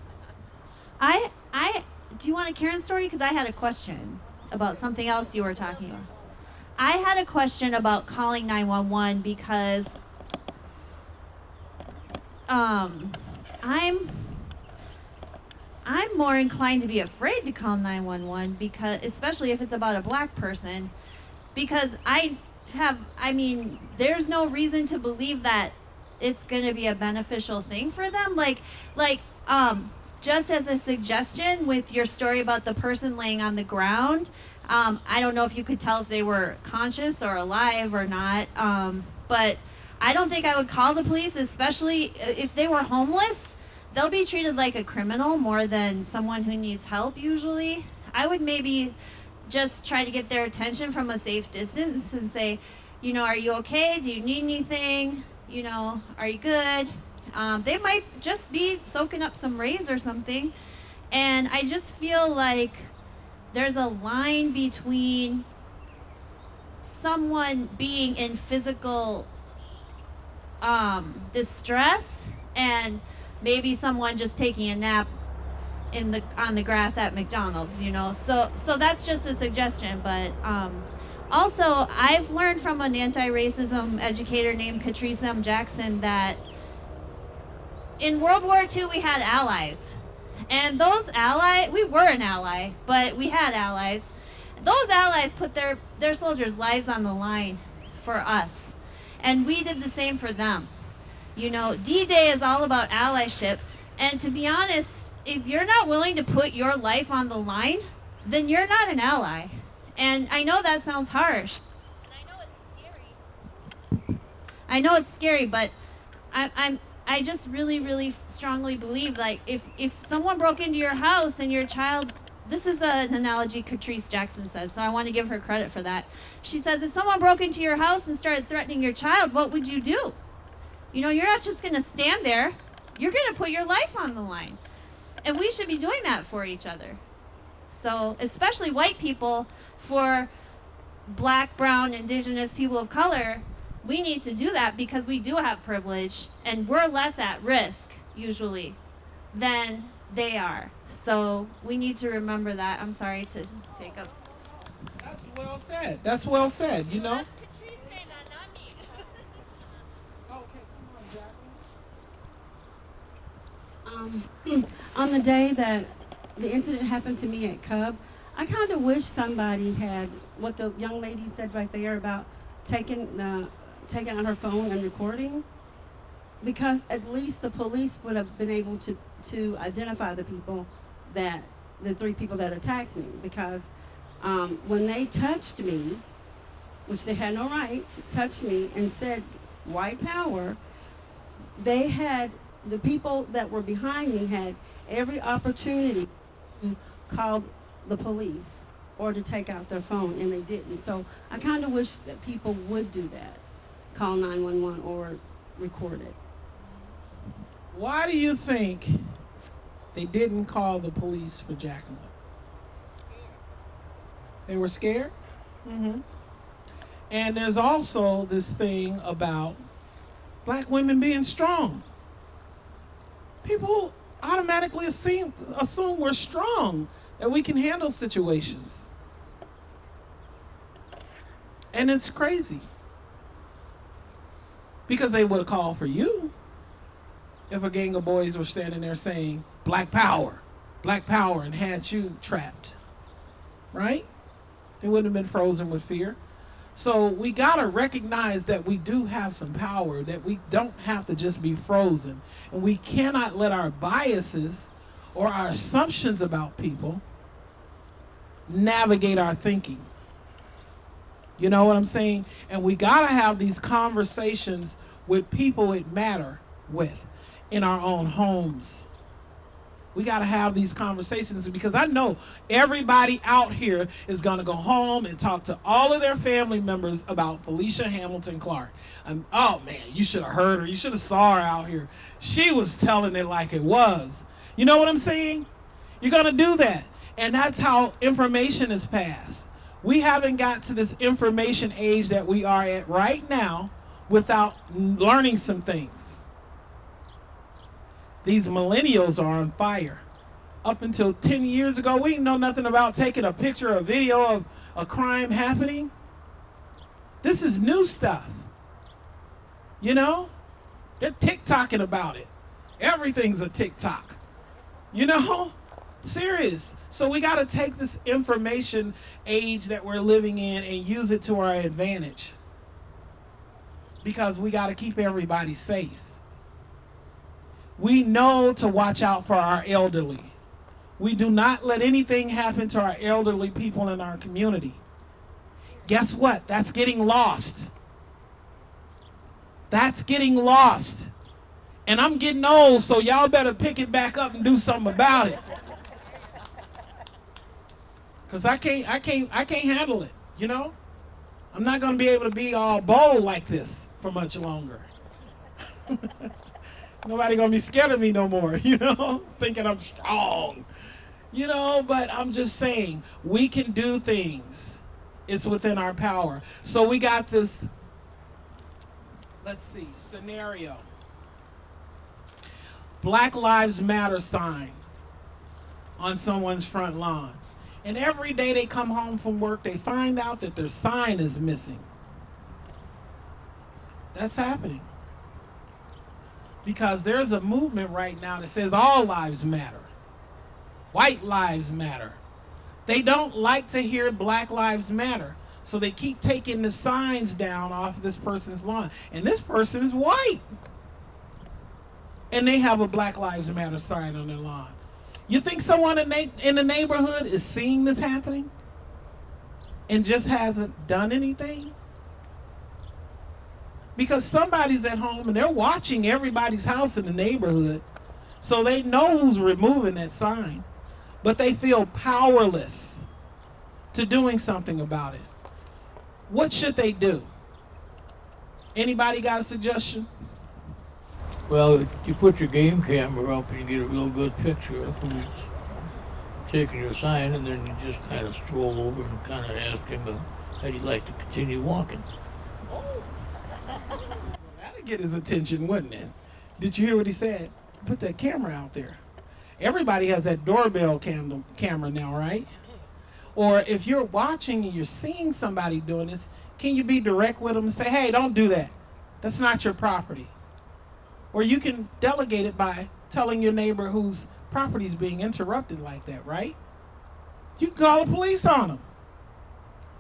Do you want a Karen story? Because I had a question about something else you were talking about. I had a question about calling 911 because I'm more inclined to be afraid to call 911 because, especially if it's about a black person, because there's no reason to believe that it's going to be a beneficial thing for them. Just as a suggestion with your story about the person laying on the ground, I don't know if you could tell if they were conscious or alive or not, but I don't think I would call the police, especially if they were homeless. They'll be treated like a criminal more than someone who needs help usually. I would maybe just try to get their attention from a safe distance and say, are you okay? Do you need anything? Are you good? They might just be soaking up some rays or something. And I just feel like there's a line between someone being in physical distress and maybe someone just taking a nap on the grass at McDonald's, So that's just a suggestion. But also, I've learned from an anti-racism educator named Catrice M. Jackson that in World War II we had allies. And those allies, we were an ally, but we had allies. Those allies put their soldiers' lives on the line for us. And we did the same for them. D-Day is all about allyship. And to be honest, if you're not willing to put your life on the line, then you're not an ally. And I know that sounds harsh. And I know it's scary, but I just really, really strongly believe, like, if someone broke into your house and your child, this is an analogy Catrice Jackson says, so I want to give her credit for that. She says, if someone broke into your house and started threatening your child, what would you do? You're not just going to stand there. You're going to put your life on the line. And we should be doing that for each other. So, especially white people, for black, brown, indigenous people of color, we need to do that because we do have privilege and we're less at risk, usually, than they are. So we need to remember that. I'm sorry to take up. That's well said. That's well said, On the day that the incident happened to me at Cub, I kind of wish somebody had what the young lady said right there about taking out her phone and recording, because at least the police would have been able to identify the three people that attacked me, because when they touched me, which they had no right to touch me, and said white power, the people that were behind me had every opportunity to call the police or to take out their phone, and they didn't. So I kind of wish that people would do that, call 911 or record it. Why do you think they didn't call the police for Jacqueline? They were scared? Mm-hmm. And there's also this thing about black women being strong. People automatically assume we're strong, that we can handle situations. And it's crazy. Because they would have called for you if a gang of boys were standing there saying, black power, and had you trapped, right? They wouldn't have been frozen with fear. So we gotta recognize that we do have some power, that we don't have to just be frozen. And we cannot let our biases or our assumptions about people navigate our thinking. You know what I'm saying? And we gotta have these conversations with people it matter with in our own homes. We gotta have these conversations, because I know everybody out here is gonna go home and talk to all of their family members about Felicia Hamilton Clark. Oh man, you should have heard her. You should have saw her out here. She was telling it like it was. You know what I'm saying? You're gonna do that. And that's how information is passed. We haven't got to this information age that we are at right now without learning some things. These millennials are on fire. Up until 10 years ago, we didn't know nothing about taking a picture or video of a crime happening. This is new stuff. They're TikToking about it. Everything's a TikTok. You know? Serious. So we got to take this information age that we're living in and use it to our advantage. Because we got to keep everybody safe. We know to watch out for our elderly. We do not let anything happen to our elderly people in our community. Guess what? That's getting lost. That's getting lost. And I'm getting old, so y'all better pick it back up and do something about it. Cause I can't handle it, you know? I'm not gonna be able to be all bold like this for much longer. Nobody gonna be scared of me no more, you know? Thinking I'm strong. You know, but I'm just saying, we can do things. It's within our power. So we got this, let's see, scenario. Black Lives Matter sign on someone's front lawn. And every day they come home from work, they find out that their sign is missing. That's happening. Because there's a movement right now that says all lives matter. White lives matter. They don't like to hear Black Lives Matter. So they keep taking the signs down off this person's lawn. And this person is white. And they have a Black Lives Matter sign on their lawn. You think someone in the neighborhood is seeing this happening and just hasn't done anything? Because somebody's at home and they're watching everybody's house in the neighborhood, so they know who's removing that sign, but they feel powerless to doing something about it. What should they do? Anybody got a suggestion? Well, you put your game camera up and you get a real good picture of who's taking your sign, and then you just kind of stroll over and kind of ask him how he'd like to continue walking. That'd get his attention, wouldn't it? Did you hear what he said? Put that camera out there. Everybody has that doorbell camera now, right? Or if you're watching and you're seeing somebody doing this, can you be direct with them and say, hey, don't do that. That's not your property. Or you can delegate it by telling your neighbor whose property is being interrupted like that, right? You can call the police on them.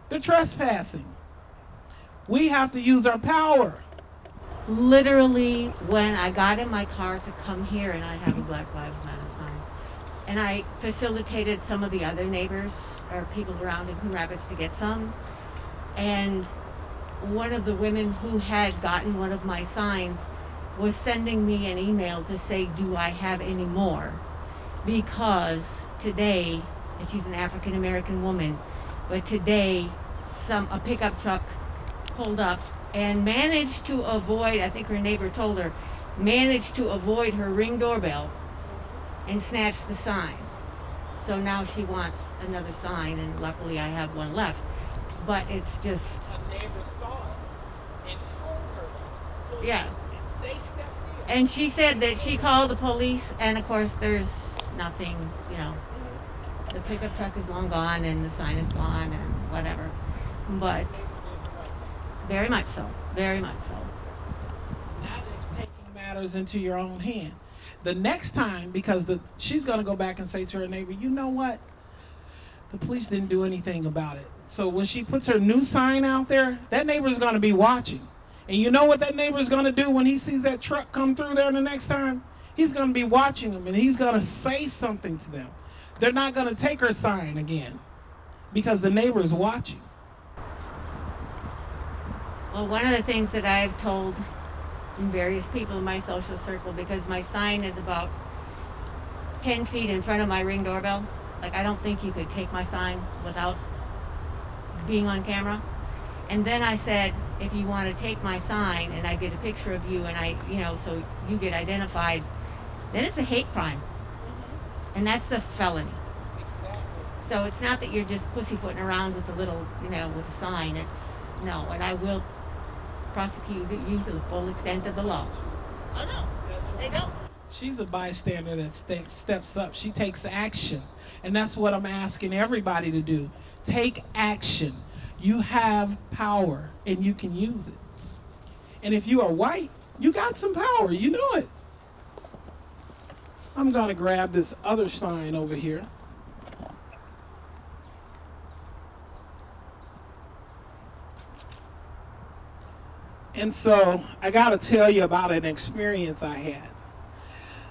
They're trespassing. We have to use our power. Literally, when I got in my car to come here, and I have a Black Lives Matter sign, and I facilitated some of the other neighbors or people around in Coon Rapids to get some, and one of the women who had gotten one of my signs was sending me an email to say, do I have any more? Because today, and she's an African American woman, but today a pickup truck pulled up and managed to avoid, I think her neighbor told her, managed to avoid her Ring doorbell and snatched the sign. So now she wants another sign, and luckily I have one left. But it's just... A neighbor saw it and told her. So yeah. They stepped in. And she said that she called the police, and of course there's nothing, you know. The pickup truck is long gone and the sign is gone and whatever. But very much so, very much so. That is taking matters into your own hand. The next time, because she's going to go back and say to her neighbor, you know what? The police didn't do anything about it. So when she puts her new sign out there, that neighbor's going to be watching. And you know what that neighbor's going to do when he sees that truck come through there the next time? He's going to be watching them, and he's going to say something to them. They're not going to take her sign again because the neighbor is watching. Well, one of the things that I've told various people in my social circle, because my sign is about 10 feet in front of my Ring doorbell, like I don't think you could take my sign without being on camera. And then I said, if you want to take my sign and I get a picture of you and so you get identified, then it's a hate crime. And that's a felony. So it's not that you're just pussyfooting around with the little, with a sign. It's, no, and I will prosecute you to the full extent of the law. Oh, no, they don't. She's a bystander that steps up. She takes action. And that's what I'm asking everybody to do. Take action. You have power, and you can use it. And if you are white, you got some power. You know it. I'm gonna grab this other sign over here. And so I gotta tell you about an experience I had.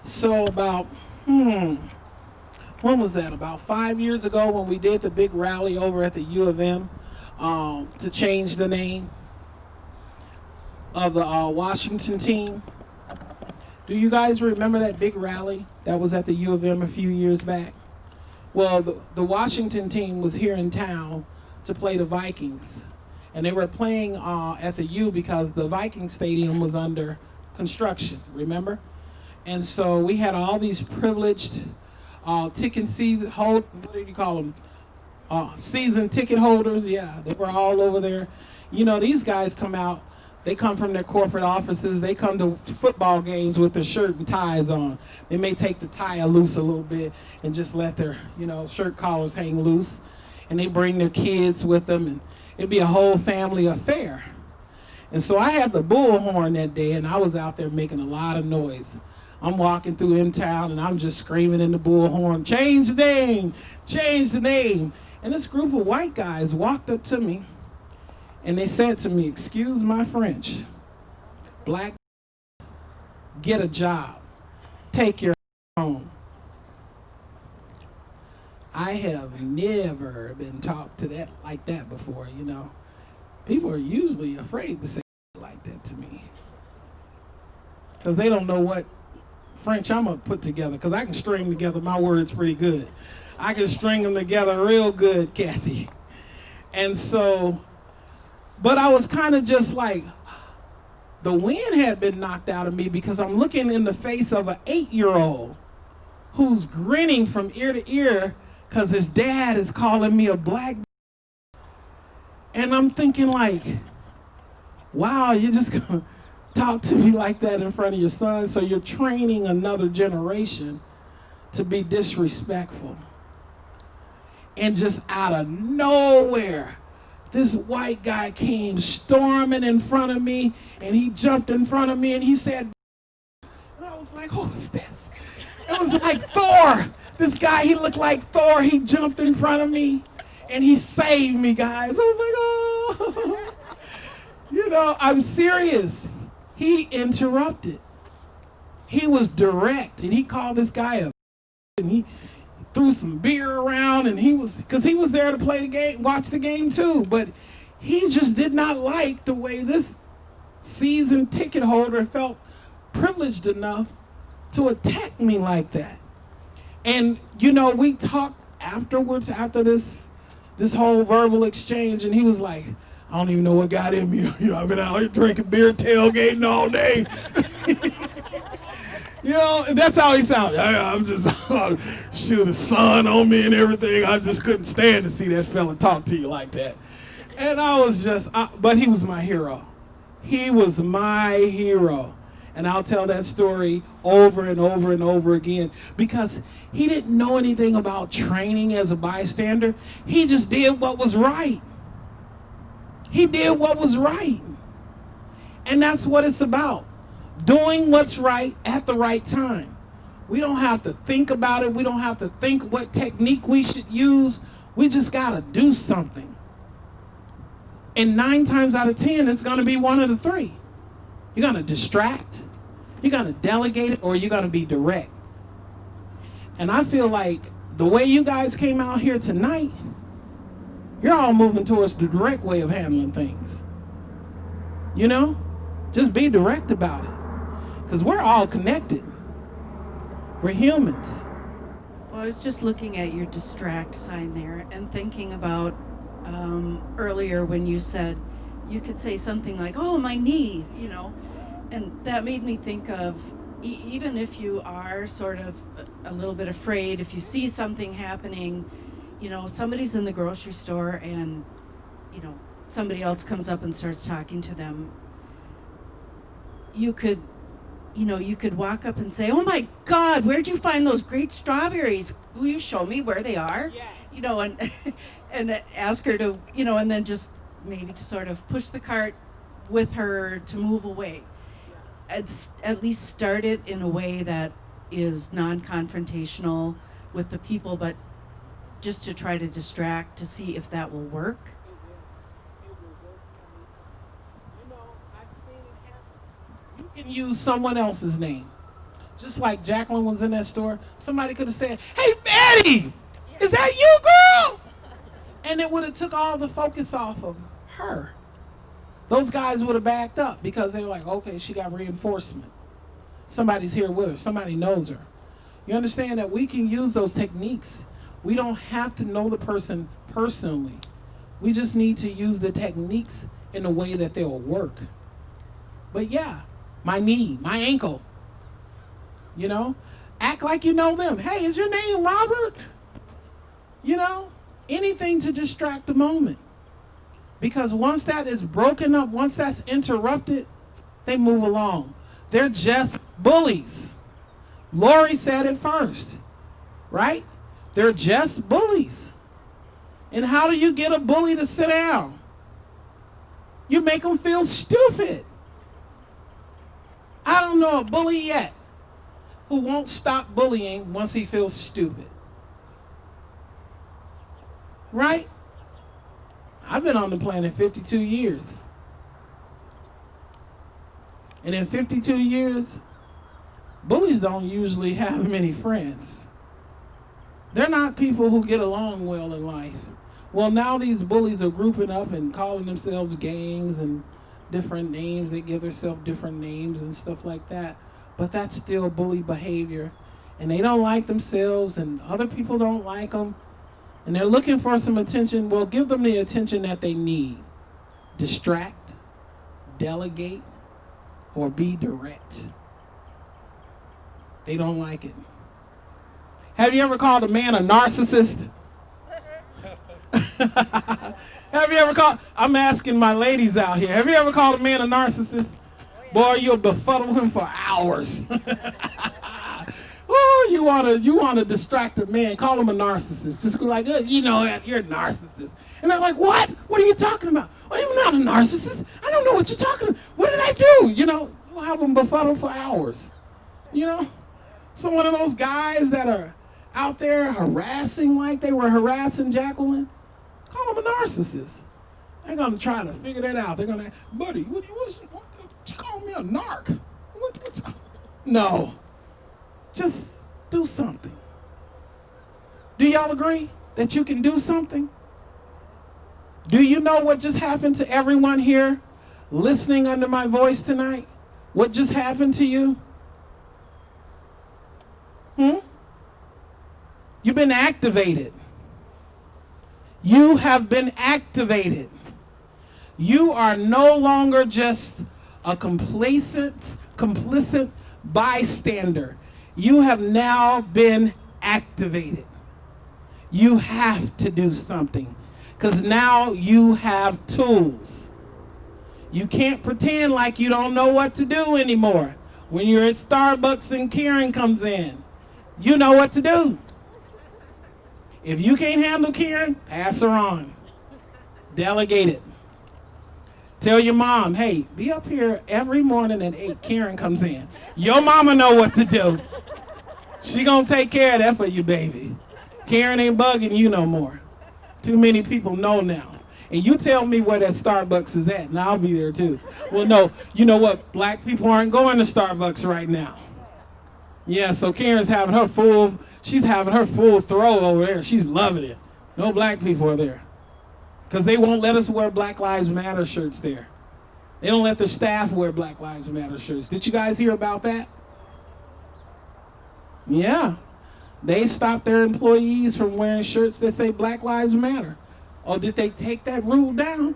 So about, when was that? About 5 years ago when we did the big rally over at the U of M to change the name of the Washington team. Do you guys remember that big rally that was at the U of M a few years back? Well, the Washington team was here in town to play the Vikings. And they were playing at the U because the Viking Stadium was under construction, remember? And so we had all these privileged ticket season what do you call them? Season ticket holders, yeah, they were all over there. You know, these guys come out, they come from their corporate offices, they come to football games with their shirt and ties on. They may take the tie loose a little bit and just let their, shirt collars hang loose. And they bring their kids with them, and it'd be a whole family affair. And so I had the bullhorn that day, and I was out there making a lot of noise. I'm walking through M-Town, and I'm just screaming in the bullhorn, change the name, change the name. And this group of white guys walked up to me, and they said to me, excuse my French, black, get a job, take your home. I have never been talked to that like that before, People are usually afraid to say like that to me. Because they don't know what French I'm going to put together. Because I can string together my words pretty good. I can string them together real good, Kathy. And so, but I was kind of just like, the wind had been knocked out of me because I'm looking in the face of an 8-year-old who's grinning from ear to ear because his dad is calling me a black. And I'm thinking like, wow, you're just gonna talk to me like that in front of your son? So you're training another generation to be disrespectful. And just out of nowhere, this white guy came storming in front of me, and he jumped in front of me and he said, and I was like, who is this? It was like Thor. This guy, he looked like Thor. He jumped in front of me, and he saved me, guys. I was like, oh. I'm serious. He interrupted. He was direct, and he called this guy up, and he threw some beer around, and because he was there to play the game, watch the game too, but he just did not like the way this season ticket holder felt privileged enough to attack me like that. And, we talked afterwards, after this whole verbal exchange, and he was like, I don't even know what got in me. I've been out here drinking beer, tailgating all day. And that's how he sounded. I'm just, shoot, the sun on me and everything. I just couldn't stand to see that fella talk to you like that. And I was just, but he was my hero. He was my hero. And I'll tell that story over and over and over again because he didn't know anything about training as a bystander. He just did what was right. He did what was right. And that's what it's about. Doing what's right at the right time. We don't have to think about it. We don't have to think what technique we should use. We just got to do something. And 9 times out of 10, it's going to be one of the three. You're going to distract, you're going to delegate it, or you're going to be direct. And I feel like the way you guys came out here tonight, you're all moving towards the direct way of handling things. Just be direct about it. Because we're all connected. We're humans. Well, I was just looking at your distract sign there and thinking about earlier when you said you could say something like, oh, my knee, and that made me think of even if you are sort of a little bit afraid, if you see something happening, somebody's in the grocery store and, somebody else comes up and starts talking to them, you could walk up and say, oh my God, where'd you find those great strawberries? Will you show me where they are? Yeah. And ask her to, and then just maybe to sort of push the cart with her to move away. At least start it in a way that is non-confrontational with the people, but just to try to distract to see if that will work. You can use someone else's name. Just like Jacqueline was in that store, somebody could have said, "Hey, Betty, is that you, girl?" And it would have took all the focus off of her. Those guys would have backed up because they're like, okay, she got reinforcement. Somebody's here with her. Somebody knows her. You understand that we can use those techniques. We don't have to know the person personally. We just need to use the techniques in a way that they'll work. But yeah, my knee, my ankle, you know, act like you know them. Hey, is your name Robert? You know, anything to distract the moment. Because once that is broken up, once that's interrupted, they move along. They're just bullies. Lori said it first, right? They're just bullies. And how do you get a bully to sit down? You make them feel stupid. I don't know a bully yet who won't stop bullying once he feels stupid. Right? I've been on the planet 52 years. And in 52 years, bullies don't usually have many friends. They're not people who get along well in life. Well, now these bullies are grouping up and calling themselves gangs and different names. They give themselves different names and stuff like that. But that's still bully behavior. And they don't like themselves, and other people don't like them. And they're looking for some attention. Well, give them the attention that they need. Distract, delegate, or be direct. They don't like it. Have you ever called a man a narcissist? Have you ever called, I'm asking my ladies out here, have you ever called a man a narcissist? Boy, you'll befuddle him for hours. Oh, you want to distract a man, call him a narcissist. Just go like, you know, you're a narcissist. And they're like, what? What are you talking about? What do you mean I'm not a narcissist? I don't know what you're talking about. What did I do? You know, you'll have them befuddled for hours. You know? So one of those guys that are out there harassing like they were harassing Jacqueline, call them a narcissist. They're going to try to figure that out. They're going to, buddy, what you call me a narc? No. Just do something. Do y'all agree that you can do something? Do you know what just happened to everyone here listening under my voice tonight? What just happened to you? You've been activated. You have been activated. You are no longer just a complicit bystander. You have now been activated. You have to do something because now you have tools. You can't pretend like you don't know what to do anymore. When you're at Starbucks and Karen comes in, you know what to do. If you can't handle Karen, pass her on. Delegate it. Tell your mom, hey, be up here every morning at 8. Karen comes in. Your mama know what to do. She gonna take care of that for you, baby. Karen ain't bugging you no more. Too many people know now. And you tell me where that Starbucks is at, and I'll be there too. Well, no, you know what? Black people aren't going to Starbucks right now. Yeah, so Karen's having her full throw over there. She's loving it. No black people are there. Because they won't let us wear Black Lives Matter shirts there. They don't let the staff wear Black Lives Matter shirts. Did you guys hear about that? Yeah. They stopped their employees from wearing shirts that say Black Lives Matter. Or did they take that rule down?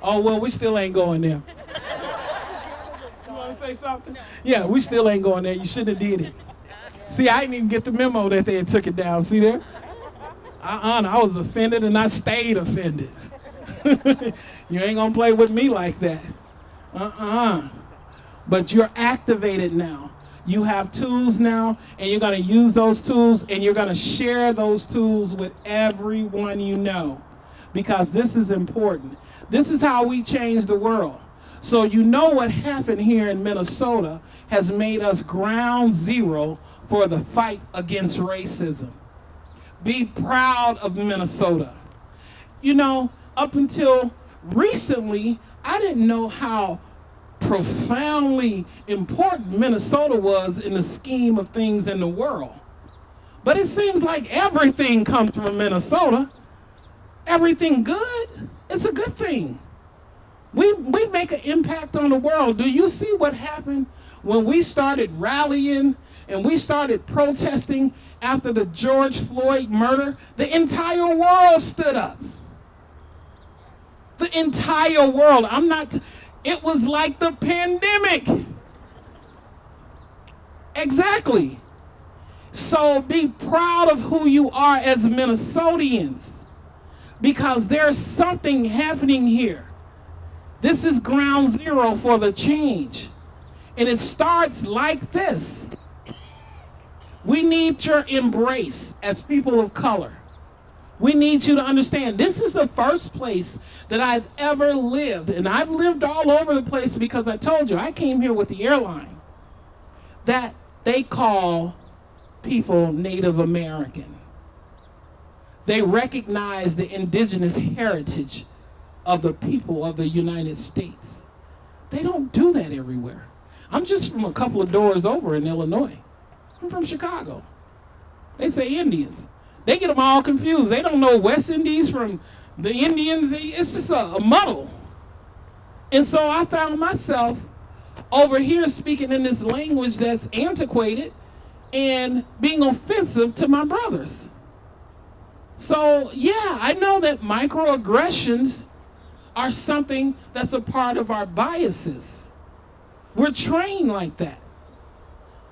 Oh, well, we still ain't going there. You want to say something? Yeah, we still ain't going there. You shouldn't have did it. See, I didn't even get the memo that they had took it down. See there? I was offended and I stayed offended. You ain't gonna play with me like that. But you're activated now. You have tools now, and you're gonna use those tools, and you're gonna share those tools with everyone you know. Because this is important. This is how we change the world. So you know what happened here in Minnesota has made us ground zero for the fight against racism. Be proud of Minnesota. You know, up until recently, I didn't know how profoundly important Minnesota was in the scheme of things in the world. But it seems like everything comes from Minnesota. Everything good, it's a good thing. We make an impact on the world. Do you see what happened when we started rallying and we started protesting after the George Floyd murder? The entire world stood up. The entire world. It was like the pandemic. Exactly. So be proud of who you are as Minnesotians, because there's something happening here. This is ground zero for the change. And it starts like this. We need your embrace as people of color. We need you to understand this is the first place that I've ever lived. And I've lived all over the place because I told you, I came here with the airline that they call people Native American. They recognize the indigenous heritage of the people of the United States. They don't do that everywhere. I'm just from a couple of doors over in Illinois. I'm from Chicago. They say Indians. They get them all confused. They don't know West Indies from the Indians. It's just a muddle. And so I found myself over here speaking in this language that's antiquated and being offensive to my brothers. So yeah, I know that microaggressions are something that's a part of our biases. We're trained like that.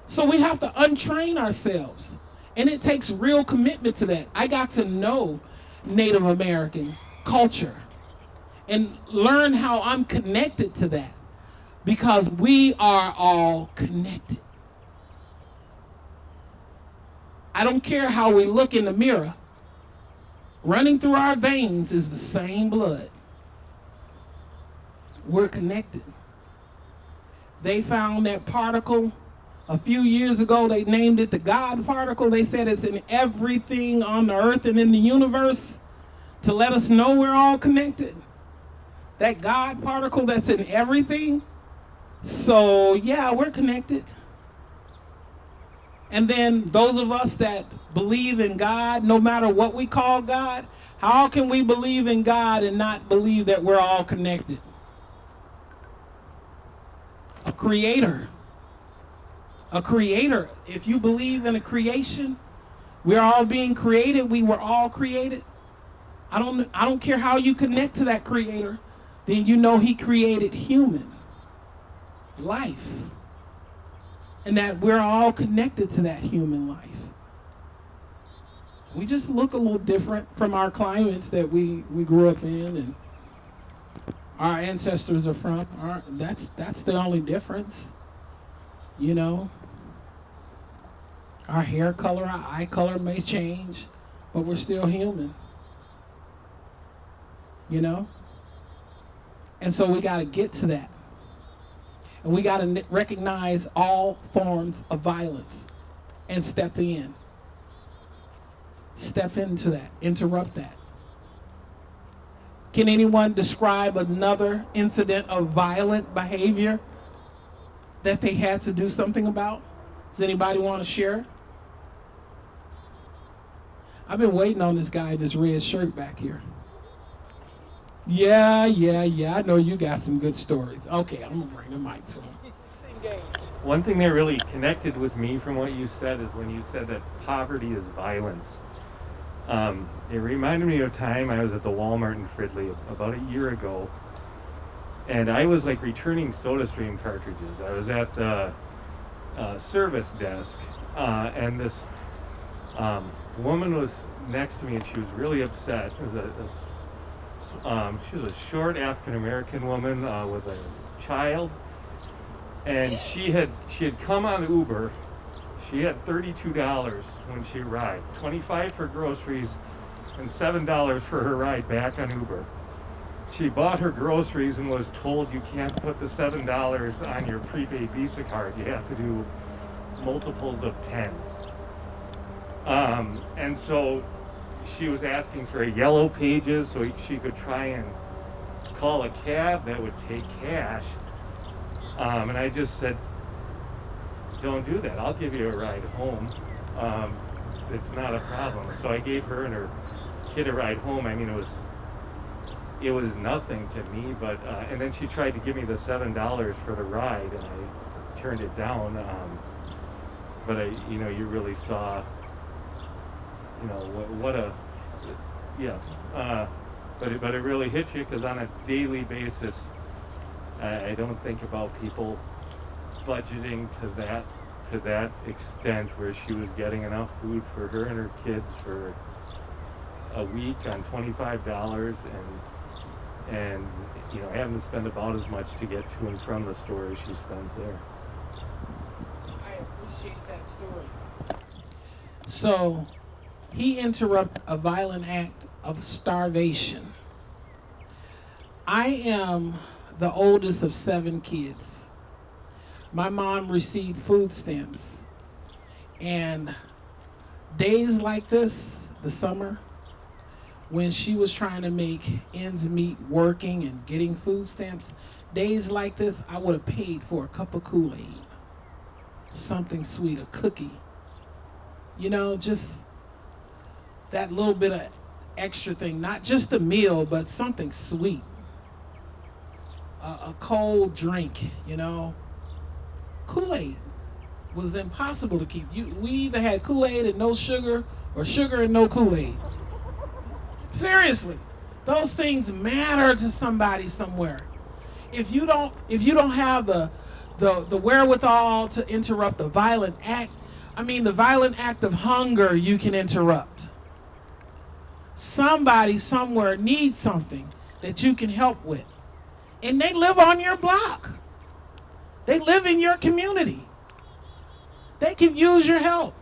So we have to untrain ourselves. And it takes real commitment to that. I got to know Native American culture and learn how I'm connected to that, because we are all connected. I don't care how we look in the mirror. Running through our veins is the same blood. We're connected. They found that particle a few years ago. They named it the God particle. They said it's in everything on the earth and in the universe to let us know we're all connected. That God particle that's in everything. So yeah, we're connected. And then those of us that believe in God, no matter what we call God, how can we believe in God and not believe that we're all connected? A creator. A creator. If you believe in a creation, we're all being created. We were all created. I don't care how you connect to that creator, then you know he created human life. And that we're all connected to that human life. We just look a little different from our climates that we grew up in and our ancestors are from. That's the only difference. You know, our hair color, our eye color may change, but we're still human. You know? And so we got to get to that. And we got to recognize all forms of violence and step in. Step into that. Interrupt that. Can anyone describe another incident of violent behavior that they had to do something about? Does anybody want to share? I've been waiting on this guy in this red shirt back here. Yeah. I know you got some good stories. Okay, I'm going to bring the mic to him. One thing that really connected with me from what you said is when you said that poverty is violence. It reminded me of a time I was at the Walmart in Fridley about a year ago, and I was like returning SodaStream cartridges. I was at the service desk, and this woman was next to me, and she was really upset. It was she was a short African-American woman with a child, and she had come on Uber. She had $32 when she arrived, $25 for groceries, and $7 for her ride back on Uber. she bought her groceries and was told you can't put the $7 on your prepaid Visa card. You have to do multiples of 10. And so she was asking for a yellow pages so she could try and call a cab that would take cash. And I just said, don't do that. I'll give you a ride home. It's not a problem. So I gave her and her kid a ride home. I mean, it was nothing to me, but and then she tried to give me the $7 for the ride, and I turned it down. But you really saw, what a, yeah. But it really hit you, because on a daily basis, I don't think about people budgeting to that extent, where she was getting enough food for her and her kids for a week on $25, and having to spend about as much to get to and from the store as she spends there. I appreciate that story. So, he interrupted a violent act of starvation. I am the oldest of 7 kids. My mom received food stamps, and days like this, the summer, when she was trying to make ends meet working and getting food stamps, days like this, I would have paid for a cup of Kool-Aid, something sweet, a cookie. Just that little bit of extra thing, not just a meal, but something sweet. A cold drink, Kool-Aid was impossible to keep. We either had Kool-Aid and no sugar, or sugar and no Kool-Aid. Seriously, those things matter to somebody somewhere. If you don't have the wherewithal to interrupt the violent act, the violent act of hunger you can interrupt. Somebody somewhere needs something that you can help with. And they live on your block. They live in your community. They can use your help.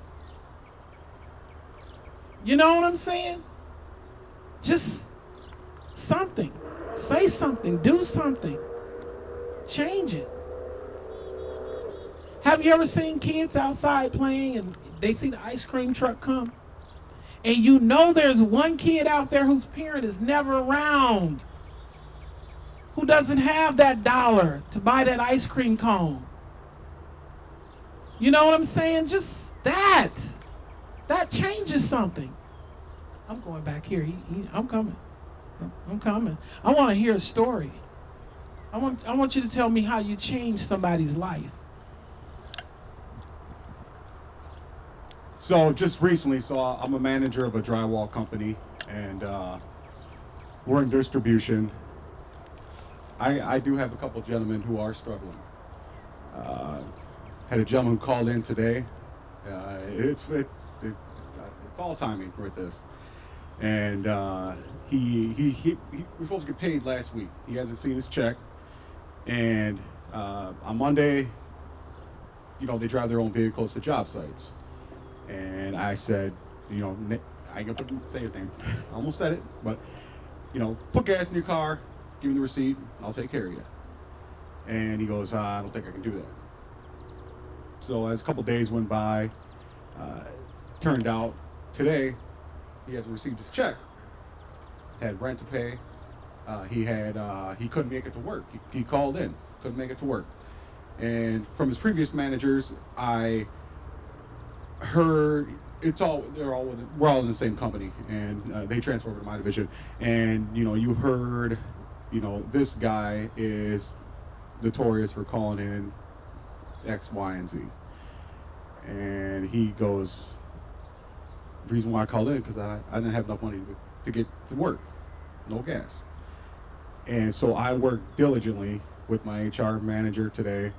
You know what I'm saying? Just something. Say something. Do something. Change it. Have you ever seen kids outside playing and they see the ice cream truck come? And there's one kid out there whose parent is never around, who doesn't have that dollar to buy that ice cream cone. You know what I'm saying? Just that. That changes something. I'm going back here. I'm coming. I'm coming. I want to hear a story. I want you to tell me how you changed somebody's life. So just recently, I'm a manager of a drywall company, and we're in distribution. I do have a couple gentlemen who are struggling. Had a gentleman who called in today. It's all timing with this. And he was supposed to get paid last week. He hasn't seen his check. And on Monday, they drive their own vehicles to job sites. And I said, I ain't gonna say his name. I almost said it, but put gas in your car, give me the receipt, I'll take care of you. And he goes, I don't think I can do that. So as a couple days went by, turned out today he hasn't received his check. Had rent to pay. He couldn't make it to work. He called in, couldn't make it to work. And from his previous managers, I heard we're all in the same company, and they transferred over to my division. And you heard, this guy is notorious for calling in X, Y, and Z. And he goes, the reason why I called in because I didn't have enough money to get to work, no gas. And so I worked diligently with my HR manager today,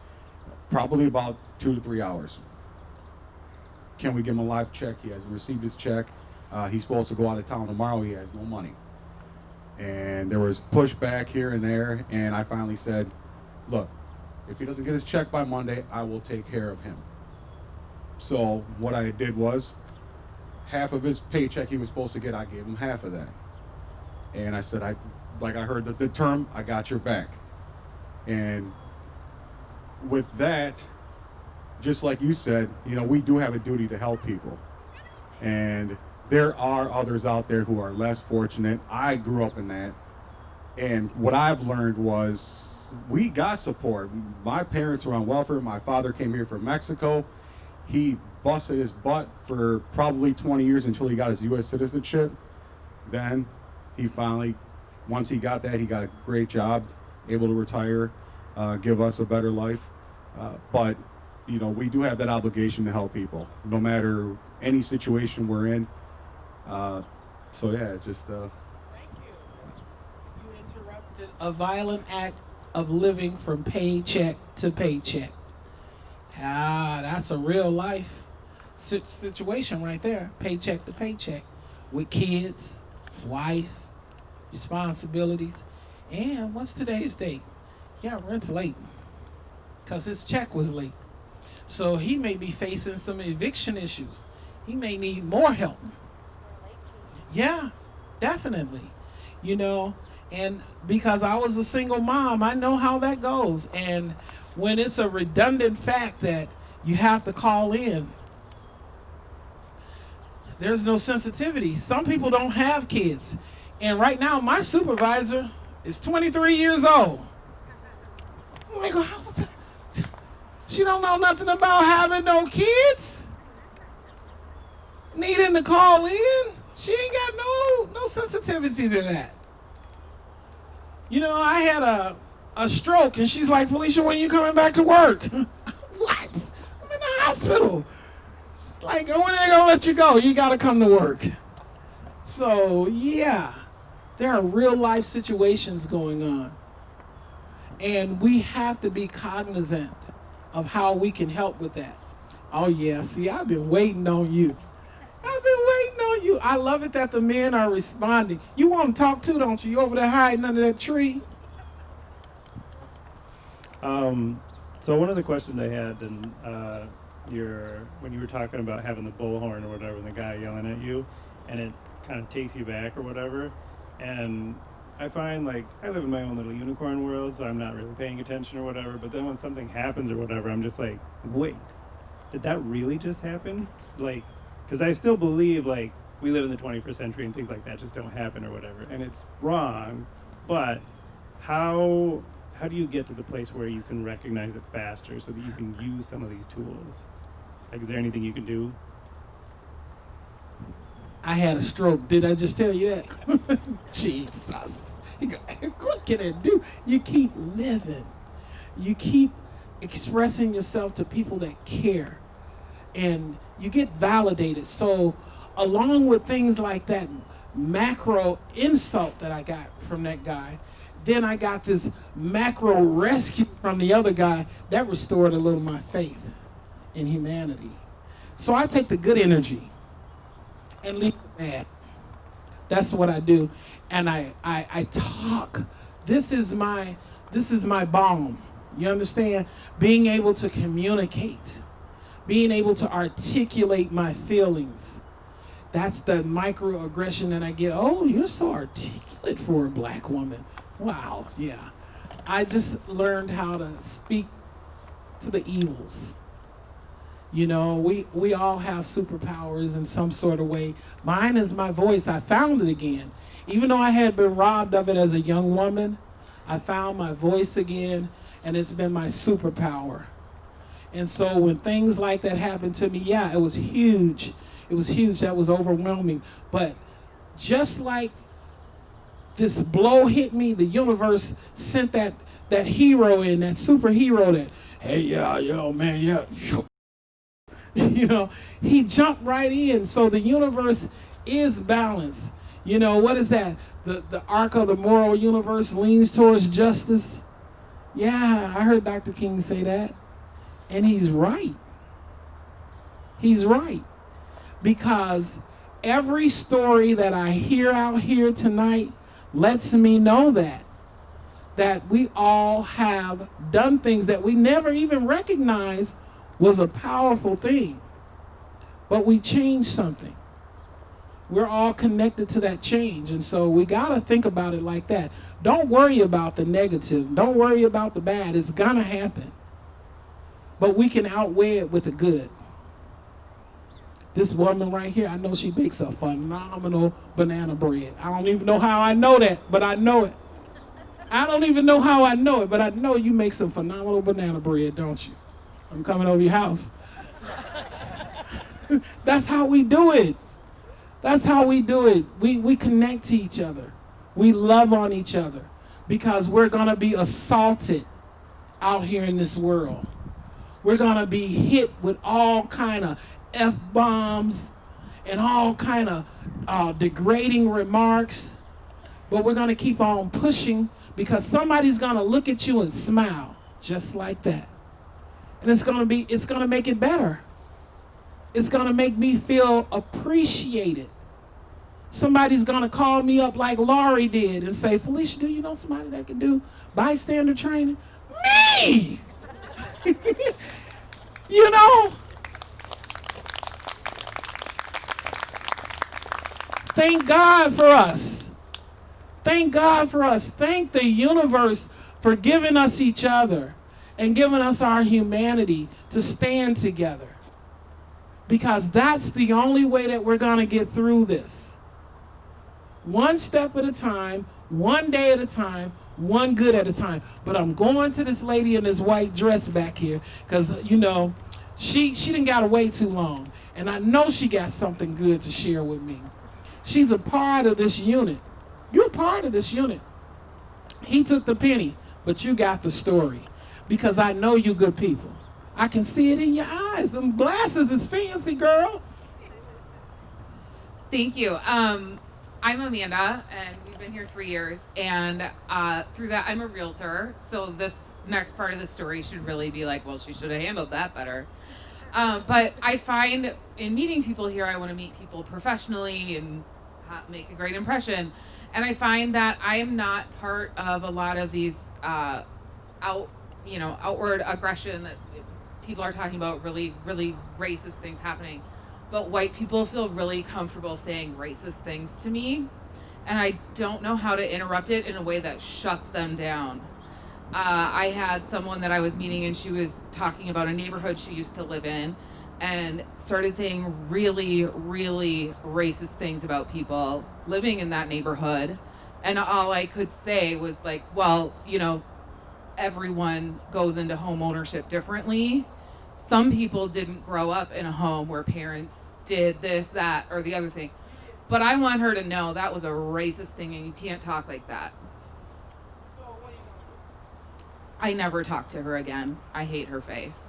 probably about 2 to 3 hours. Can we give him a live check? He hasn't received his check. He's supposed to go out of town tomorrow. He has no money. And there was pushback here and there, and I finally said, look, if he doesn't get his check by Monday, I will take care of him. So what I did was, half of his paycheck he was supposed to get, I gave him half of that. And I said, like I heard the term, I got your back. And with that, just like you said, you know, we do have a duty to help people. And there are others out there who are less fortunate. I grew up in that. And what I've learned was we got support. My parents were on welfare. My father came here from Mexico. He busted his butt for probably 20 years until he got his U.S. citizenship. Then he finally, once he got that, he got a great job, able to retire, give us a better life. But, you know, we do have that obligation to help people, no matter any situation we're in. So, yeah, just... Thank you. You interrupted a violent act of living from paycheck to paycheck. That's a real life situation right there, paycheck to paycheck, with kids, wife, responsibilities. And what's today's date? Yeah, rent's late because his check was late. So he may be facing some eviction issues. He may need more help. Yeah, definitely. You know, and because I was a single mom, I know how that goes. And when it's a redundant fact that you have to call in, there's no sensitivity. Some people don't have kids. And right now, my supervisor is 23 years old. I'm like, she don't know nothing about having no kids. Needing to call in. She ain't got no sensitivity to that. You know, I had a stroke, and she's like, Felicia, when you coming back to work? What? I'm in the hospital. She's like, when are they gonna let you go? You gotta come to work. So yeah, there are real life situations going on. And we have to be cognizant of how we can help with that. Oh yeah, see, I've been waiting on you. I've been waiting on you. I love it that the men are responding. You want to talk too, don't you? You over there hiding under that tree? So one of the questions I had, and when you were talking about having the bullhorn or whatever, and the guy yelling at you, and it kind of takes you back or whatever, and I find, like, I live in my own little unicorn world, so I'm not really paying attention or whatever, but then when something happens or whatever, I'm just like, wait, did that really just happen? Like, because I still believe, like, we live in the 21st century and things like that just don't happen or whatever, and it's wrong, but how do you get to the place where you can recognize it faster so that you can use some of these tools? Like, is there anything you can do? I had a stroke. Did I just tell you that? Jesus. What can it do? You keep living. You keep expressing yourself to people that care. And you get validated. So along with things like that macro insult that I got from that guy, then I got this macro rescue from the other guy that restored a little of my faith in humanity. So I take the good energy and leave the bad. That's what I do. And I talk. This is my balm. You understand? Being able to communicate. Being able to articulate my feelings. That's the microaggression that I get. Oh, you're so articulate for a black woman. Wow, yeah. I just learned how to speak to the evils. You know, we all have superpowers in some sort of way. Mine is my voice. I found it again. Even though I had been robbed of it as a young woman, I found my voice again, and it's been my superpower. And so when things like that happened to me, yeah, it was huge. It was huge. That was overwhelming. But just like this blow hit me, the universe sent that hero in, that superhero that, hey, yeah, you know, man, yeah. You know, he jumped right in. So the universe is balanced. You know, what is that? The arc of the moral universe leans towards justice. Yeah, I heard Dr. King say that. And he's right. He's right. Because every story that I hear out here tonight lets me know that we all have done things that we never even recognized was a powerful thing. But we changed something. We're all connected to that change. And so we got to think about it like that. Don't worry about the negative. Don't worry about the bad. It's going to happen. But we can outweigh it with the good. This woman right here, I know she bakes a phenomenal banana bread. I don't even know how I know that, but I know it. I don't even know how I know it, but I know you make some phenomenal banana bread, don't you? I'm coming over your house. That's how we do it. That's how we do it. We connect to each other. We love on each other because we're going to be assaulted out here in this world. We're going to be hit with all kind of F-bombs and all kind of degrading remarks. But we're going to keep on pushing because somebody's going to look at you and smile just like that. And it's going to make it better. It's going to make me feel appreciated. Somebody's going to call me up like Laurie did and say, Felicia, do you know somebody that can do bystander training? Me! You know? Thank God for us. Thank God for us. Thank the universe for giving us each other and giving us our humanity to stand together. Because that's the only way that we're going to get through this. One step at a time, one day at a time, one good at a time. But I'm going to this lady in this white dress back here because, you know, she didn't got away too long. And I know she got something good to share with me. She's a part of this unit. You're a part of this unit. He took the penny, but you got the story because I know you good people. I can see it in your eyes. Them glasses is fancy, girl. Thank you. I'm Amanda, and we've been here 3 years. And through that, I'm a realtor. So this next part of the story should really be like, well, she should have handled that better. But I find in meeting people here, I want to meet people professionally and make a great impression. And I find that I am not part of a lot of these outward aggression that people are talking about, really, really racist things happening. But white people feel really comfortable saying racist things to me, and I don't know how to interrupt it in a way that shuts them down. I had someone that I was meeting, and she was talking about a neighborhood she used to live in, and started saying really, really racist things about people living in that neighborhood. And all I could say was like, well, you know, everyone goes into home ownership differently. Some people didn't grow up in a home where parents did this, that, or the other thing. But I want her to know that was a racist thing and you can't talk like that. So what are you gonna do? I never talk to her again. I hate her face.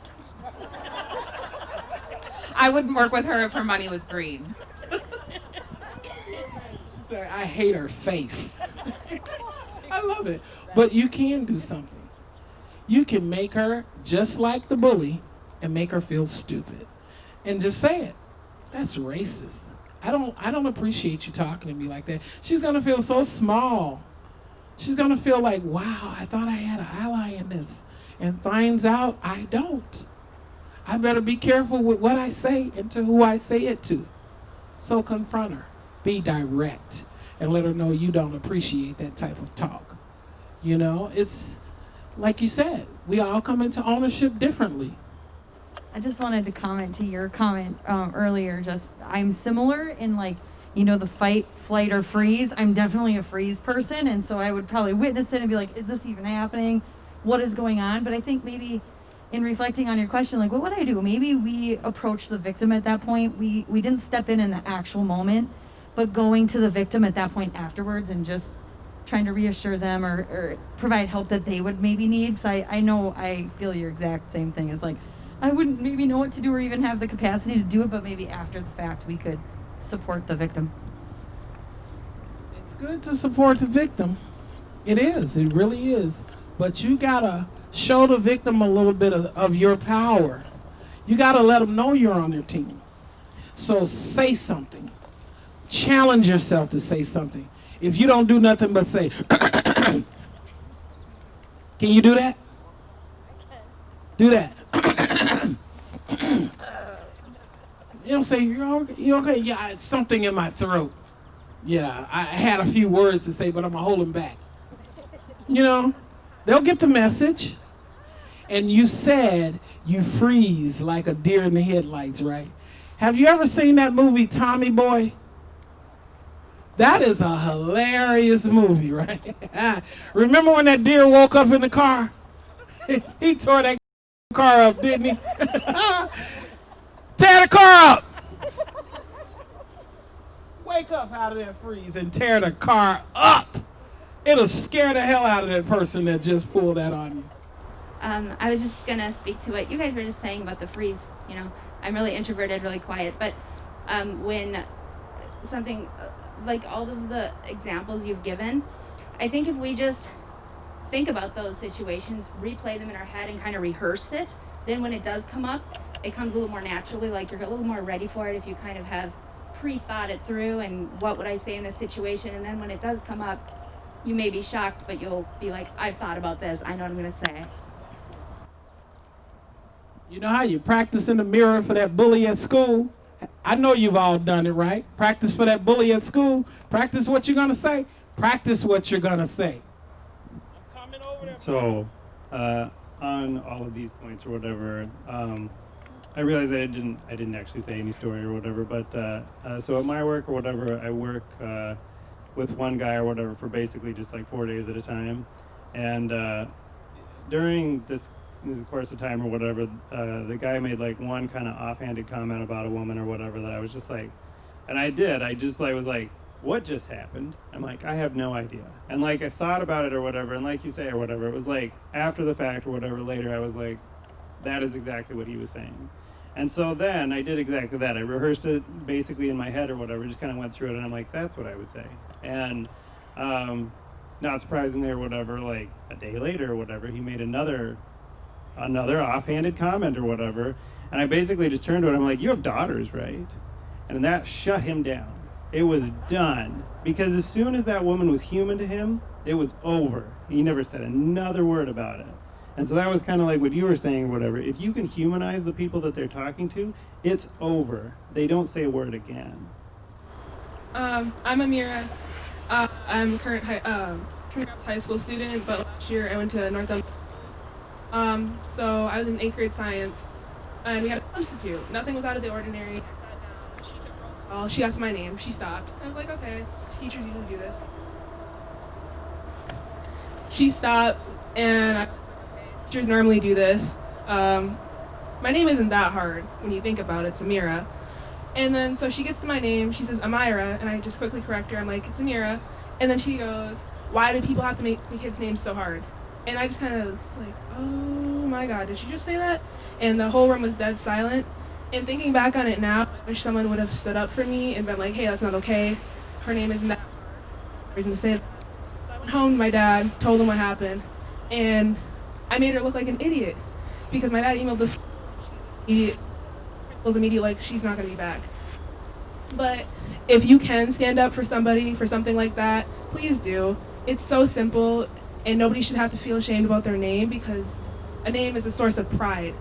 I wouldn't work with her if her money was green. She said, I hate her face. I love it. But you can do something. You can make her just like the bully and make her feel stupid. And just say it. That's racist. I don't appreciate you talking to me like that. She's gonna feel so small. She's gonna feel like, wow, I thought I had an ally in this. And finds out I don't. I better be careful with what I say and to who I say it to. So confront her. Be direct. And let her know you don't appreciate that type of talk. You know, it's like you said, we all come into ownership differently. I just wanted to comment to your comment earlier. Just I'm similar in like, you know, the fight, flight, or freeze. I'm definitely a freeze person, and so I would probably witness it and be like, is this even happening? What is going on? But I think maybe in reflecting on your question, like, what would I do? Maybe we approach the victim at that point. We didn't step in the actual moment, but going to the victim at that point afterwards and just trying to reassure them or provide help that they would maybe need. Because I know I feel your exact same thing. It's like, I wouldn't maybe know what to do or even have the capacity to do it, but maybe after the fact we could support the victim. It's good to support the victim. It is. It really is. But you gotta show the victim a little bit of your power. You gotta let them know you're on their team. So say something. Challenge yourself to say something. If you don't do nothing but say, can you do that? Do that. You don't say, you okay? You okay? Yeah, it's something in my throat. Yeah, I had a few words to say, but I'm holding back. You know, they'll get the message. And you said you freeze like a deer in the headlights, right? Have you ever seen that movie, Tommy Boy? That is a hilarious movie, right? Remember when that deer woke up in the car? He tore that car up, didn't he? Tear the car up! Wake up out of that freeze and tear the car up. It'll scare the hell out of that person that just pulled that on you. I was just going to speak to what you guys were just saying about the freeze. You know, I'm really introverted, really quiet, but when something like all of the examples you've given, I think if we just think about those situations, replay them in our head and kind of rehearse it, then when it does come up, it comes a little more naturally, like you're a little more ready for it if you kind of have pre-thought it through and what would I say in this situation, and then when it does come up, you may be shocked, but you'll be like, I've thought about this, I know what I'm going to say. You know how you practice in the mirror for that bully at school? I know you've all done it, right? Practice for that bully at school. Practice what you're going to say. Practice what you're going to say. So, on all of these points or whatever, I realized I didn't actually say any story or whatever, but so at my work or whatever, I work with one guy or whatever for basically just like 4 days at a time. And during this course of time or whatever, the guy made like one kind of offhanded comment about a woman or whatever that I was just like, and I just like was like, what just happened? I'm like, I have no idea. And like I thought about it or whatever, and like you say or whatever, it was like after the fact or whatever later, I was like, that is exactly what he was saying. And so then I did exactly that. I rehearsed it basically in my head or whatever, just kind of went through it, and I'm like, that's what I would say. And not surprisingly or whatever, like a day later or whatever, he made another offhanded comment or whatever, and I basically just turned to him, I'm like, you have daughters, right? And that shut him down. It was done. Because as soon as that woman was human to him, it was over. He never said another word about it. And so that was kind of like what you were saying or whatever. If you can humanize the people that they're talking to, it's over. They don't say a word again. I'm Amira. I'm a current high school student, but last year I went to North. So I was in 8th grade science, and we had a substitute. Nothing was out of the ordinary. I sat down, she took roll call, she asked my name, she stopped. I was like, okay, teachers usually do this. She stopped, and I was like, okay, teachers normally do this. My name isn't that hard when you think about it, it's Amira. And then, so she gets to my name, she says Amira, and I just quickly correct her, I'm like, it's Amira. And then she goes, why do people have to make the kids' names so hard? And I just kind of was like, oh my God, did she just say that? And the whole room was dead silent. And thinking back on it now, I wish someone would have stood up for me and been like, hey, that's not okay. Her name isn't that hard. No reason to say that. So I went home to my dad, told him what happened, and I made her look like an idiot because my dad emailed the principal's immediately like, she's not going to be back. But if you can stand up for somebody for something like that, please do. It's so simple. And nobody should have to feel ashamed about their name because a name is a source of pride.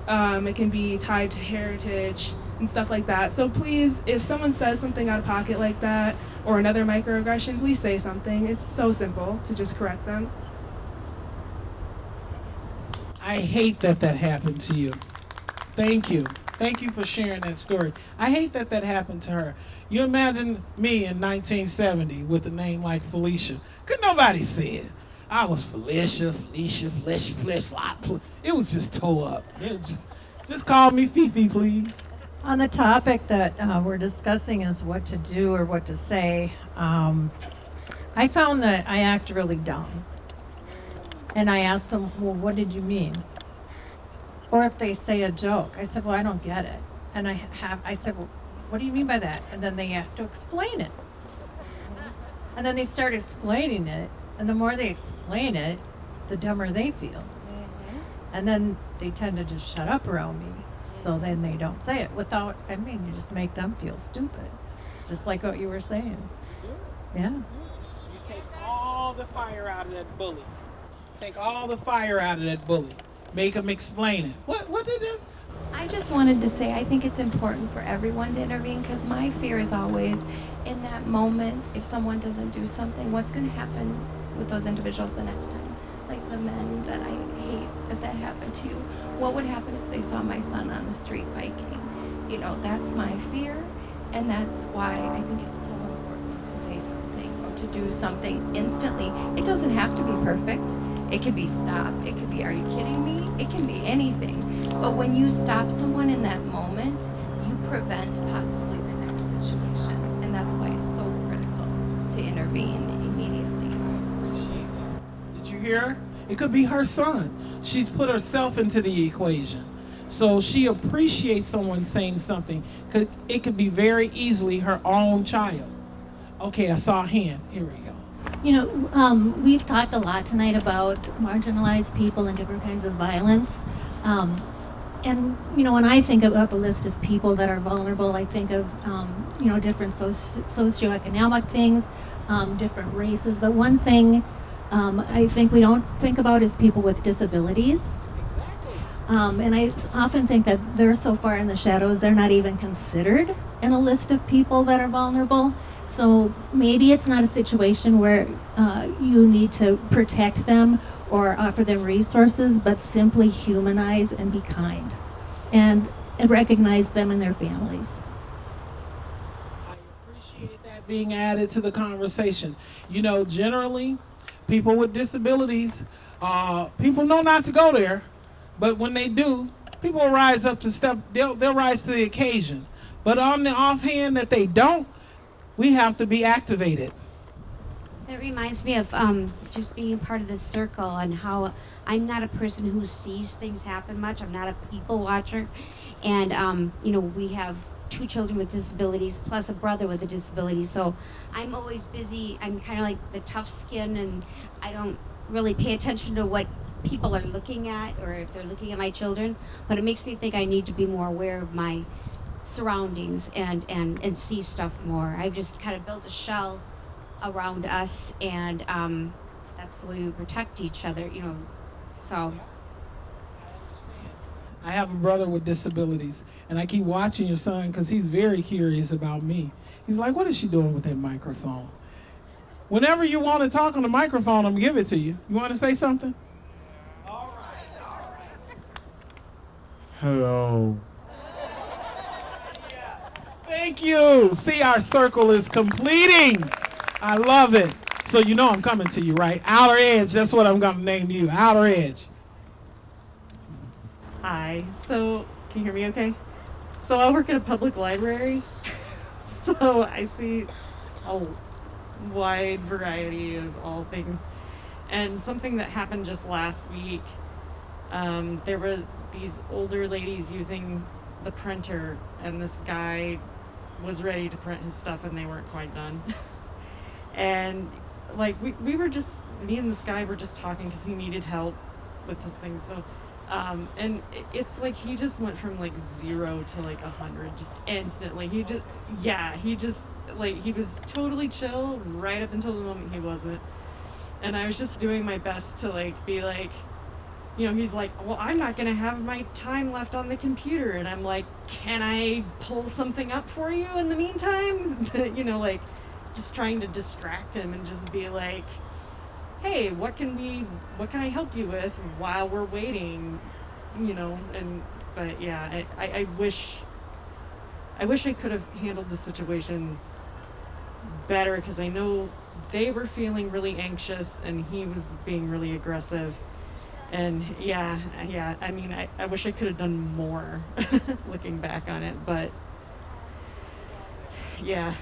It can be tied to heritage and stuff like that. So please, if someone says something out of pocket like that or another microaggression, please say something. It's so simple to just correct them. I hate that happened to you. Thank you. Thank you for sharing that story. I hate that happened to her. You imagine me in 1970 with a name like Felicia. Could nobody see it? I was Felicia, Flesh. It was just toe up. It just call me Fifi, please. On the topic that we're discussing is what to do or what to say, I found that I act really dumb. And I asked them, well, what did you mean? Or if they say a joke, I said, well, I don't get it. And I said, well, what do you mean by that? And then they have to explain it. And then they start explaining it. And the more they explain it, the dumber they feel. And then they tend to just shut up around me. So then they don't say it you just make them feel stupid. Just like what you were saying. Yeah. You take all the fire out of that bully. Take all the fire out of that bully. Make him explain it. What did it? I just wanted to say I think it's important for everyone to intervene, because my fear is always in that moment, if someone doesn't do something, what's going to happen with those individuals the next time? Like the men that I hate that happened to. What would happen if they saw my son on the street biking? You know, that's my fear, and that's why I think it's so important to say something or to do something instantly. It doesn't have to be perfect. It could be stop. It could be, are you kidding me? It can be anything. But when you stop someone in that moment, you prevent possibly the next situation. And that's why it's so critical to intervene immediately. Did you hear her? It could be her son. She's put herself into the equation. So she appreciates someone saying something. It could be very easily her own child. Okay, I saw a hand. Here we go. You know, we've talked a lot tonight about marginalized people and different kinds of violence. And, you know, when I think about the list of people that are vulnerable, I think of, you know, different socioeconomic things, different races. But one thing I think we don't think about is people with disabilities. And I often think that they're so far in the shadows, they're not even considered in a list of people that are vulnerable. So maybe it's not a situation where you need to protect them or offer them resources, but simply humanize and be kind and recognize them and their families. I appreciate that being added to the conversation. You know, generally, people with disabilities, people know not to go there, but when they do, people will rise up to step, they'll rise to the occasion. But on the offhand that they don't, we have to be activated. That reminds me of just being a part of this circle and how I'm not a person who sees things happen much. I'm not a people watcher. And, you know, we have 2 children with disabilities plus a brother with a disability. So I'm always busy. I'm kind of like the tough skin, and I don't really pay attention to what people are looking at or if they're looking at my children. But it makes me think I need to be more aware of my surroundings and see stuff more. I've just kind of built a shell around us, and that's the way we protect each other, you know. So I have a brother with disabilities, and I keep watching your son because he's very curious about me. He's like, what is she doing with that microphone? Whenever you want to talk on the microphone, I'm going to give it to you. You want to say something? All right. Hello. Thank you. See, our circle is completing. I love it. So you know I'm coming to you, right? Outer Edge, that's what I'm going to name you. Outer Edge. Hi. So, can you hear me okay? So I work at a public library. So I see a wide variety of all things. And something that happened just last week, there were these older ladies using the printer, and this guy was ready to print his stuff and they weren't quite done. And like we were just, me and this guy were just talking because he needed help with his things. So and it's like he just went from like 0 to like 100 just instantly. He just like, he was totally chill right up until the moment he wasn't. And I was just doing my best to like be like, you know, he's like, well, I'm not gonna have my time left on the computer. And I'm like, can I pull something up for you in the meantime? You know, like just trying to distract him and just be like, hey, what can I help you with while we're waiting? You know, but yeah, I wish I could have handled the situation better, because I know they were feeling really anxious and he was being really aggressive. And yeah, I mean, I wish I could have done more looking back on it, but yeah.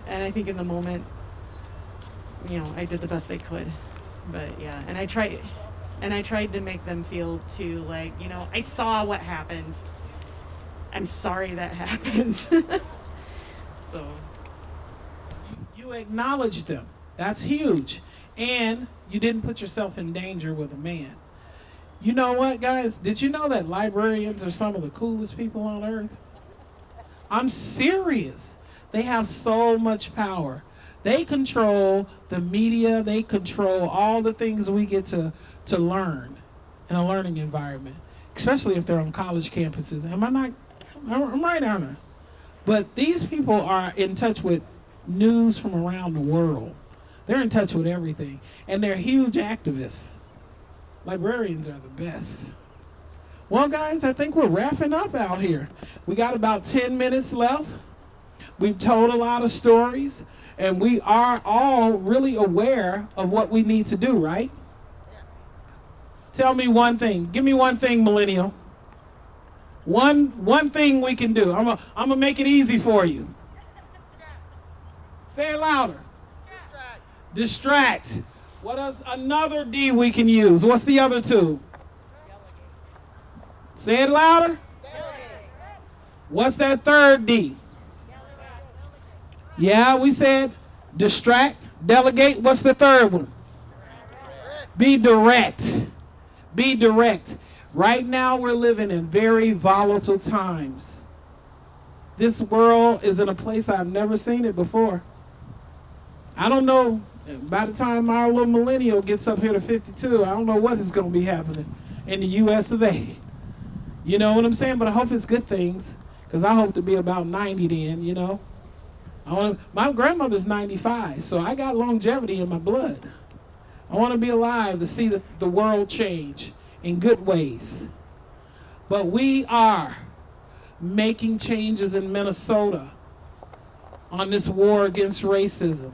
And I think in the moment, you know, I did the best I could, but yeah. And I tried to make them feel too, like, you know, I saw what happened. I'm sorry that happened. So. You acknowledged them. That's huge. And you didn't put yourself in danger with a man. You know what, guys? Did you know that librarians are some of the coolest people on earth? I'm serious. They have so much power. They control the media. They control all the things we get to learn in a learning environment. especially if they're on college campuses. Am I not? I'm right, aren't I? But these people are in touch with news from around the world. They're in touch with everything. And they're huge activists. Librarians are the best. Well, guys, I think we're wrapping up out here. We got about 10 minutes left. We've told a lot of stories, and we are all really aware of what we need to do, right? Tell me one thing. Give me one thing, millennial. One thing we can do. I'm gonna make it easy for you. Say it louder. Distract. What is another D we can use? What's the other two? Say it louder. What's that third D? Yeah, we said distract, delegate. What's the third one? Be direct. Be direct. Right now we're living in very volatile times. This world is in a place I've never seen it before. I don't know, by the time our little millennial gets up here to 52, I don't know what is going to be happening in the US of A. You know what I'm saying? But I hope it's good things, because I hope to be about 90 then, you know. My grandmother's 95, so I got longevity in my blood. I want to be alive to see the world change in good ways. But we are making changes in Minnesota on this war against racism.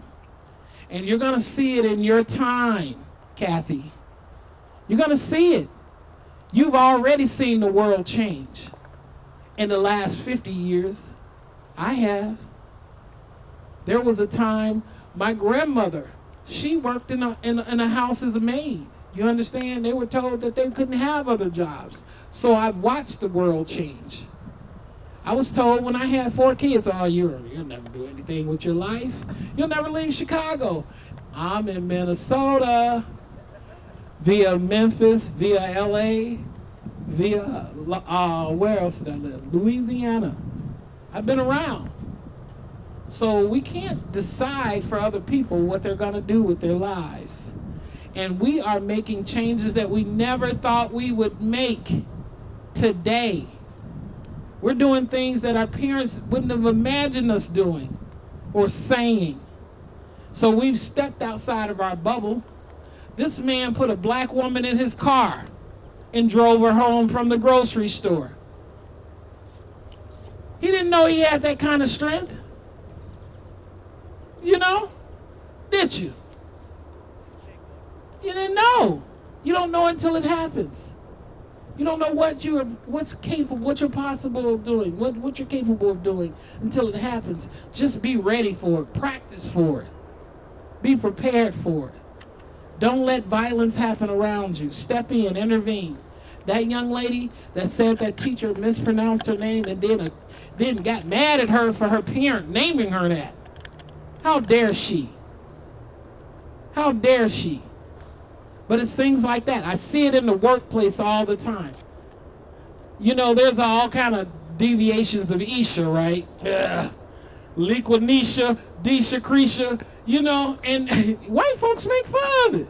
And you're going to see it in your time, Kathy. You're going to see it. You've already seen the world change in the last 50 years. I have. There was a time my grandmother, she worked in a house as a maid. You understand? They were told that they couldn't have other jobs. So I've watched the world change. I was told when I had 4 kids, oh, you'll never do anything with your life. You'll never leave Chicago. I'm in Minnesota, via Memphis, via LA, via, where else did I live? Louisiana. I've been around. So we can't decide for other people what they're going to do with their lives. And we are making changes that we never thought we would make today. We're doing things that our parents wouldn't have imagined us doing or saying. So we've stepped outside of our bubble. This man put a black woman in his car and drove her home from the grocery store. He didn't know he had that kind of strength. You know? Did you? You didn't know. You don't know until it happens. You don't know what you're possible of doing, what you're capable of doing until it happens. Just be ready for it. Practice for it. Be prepared for it. Don't let violence happen around you. Step in, intervene. That young lady that said that teacher mispronounced her name and then got mad at her for her parent naming her that. How dare she? How dare she? But it's things like that. I see it in the workplace all the time. You know, there's all kind of deviations of Isha, right? Liquinisha, Disha, Krisha, you know, and white folks make fun of it.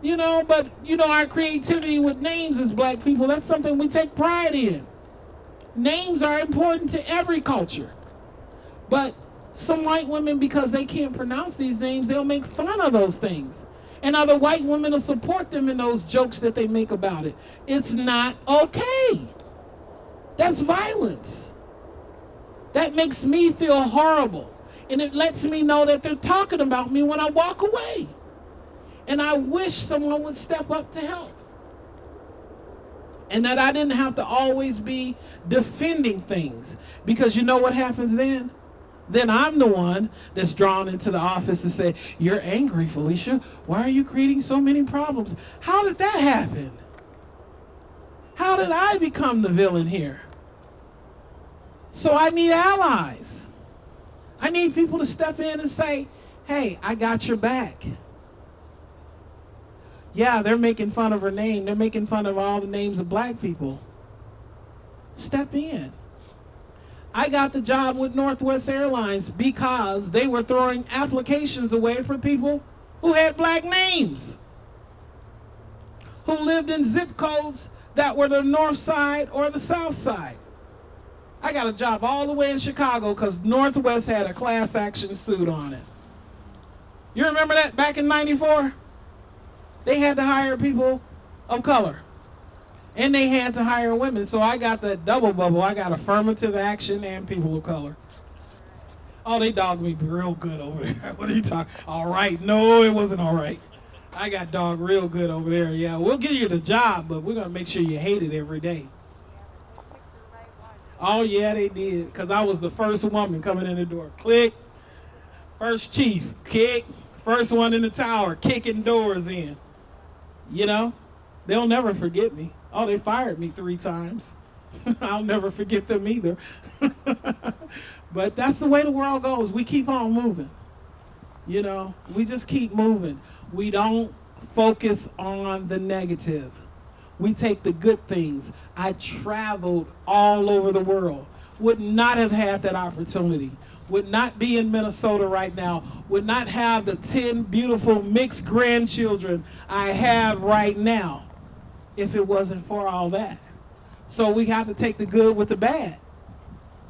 You know, but, you know, our creativity with names as black people, that's something we take pride in. Names are important to every culture. But some white women, because they can't pronounce these names, they'll make fun of those things. And other white women will support them in those jokes that they make about it. It's not okay. That's violence. That makes me feel horrible. And it lets me know that they're talking about me when I walk away. And I wish someone would step up to help. And that I didn't have to always be defending things. Because you know what happens then? Then I'm the one that's drawn into the office to say, you're angry, Felicia. Why are you creating so many problems? How did that happen? How did I become the villain here? So I need allies. I need people to step in and say, hey, I got your back. Yeah, they're making fun of her name. They're making fun of all the names of black people. Step in. I got the job with Northwest Airlines because they were throwing applications away for people who had black names, who lived in zip codes that were the north side or the south side. I got a job all the way in Chicago because Northwest had a class action suit on it. You remember that back in '94? They had to hire people of color. And they had to hire women. So I got that double bubble. I got affirmative action and people of color. Oh, they dogged me real good over there. What are you talking? All right. No, it wasn't all right. I got dogged real good over there. Yeah, we'll give you the job, but we're going to make sure you hate it every day. Oh, yeah, they did. Because I was the first woman coming in the door. Click. First chief. Kick. First one in the tower. Kicking doors in. You know, they'll never forget me. Oh, they fired me 3 times. I'll never forget them either. But that's the way the world goes. We keep on moving. You know, we just keep moving. We don't focus on the negative. We take the good things. I traveled all over the world. Would not have had that opportunity. Would not be in Minnesota right now. Would not have the 10 beautiful mixed grandchildren I have right now if it wasn't for all that. So we have to take the good with the bad.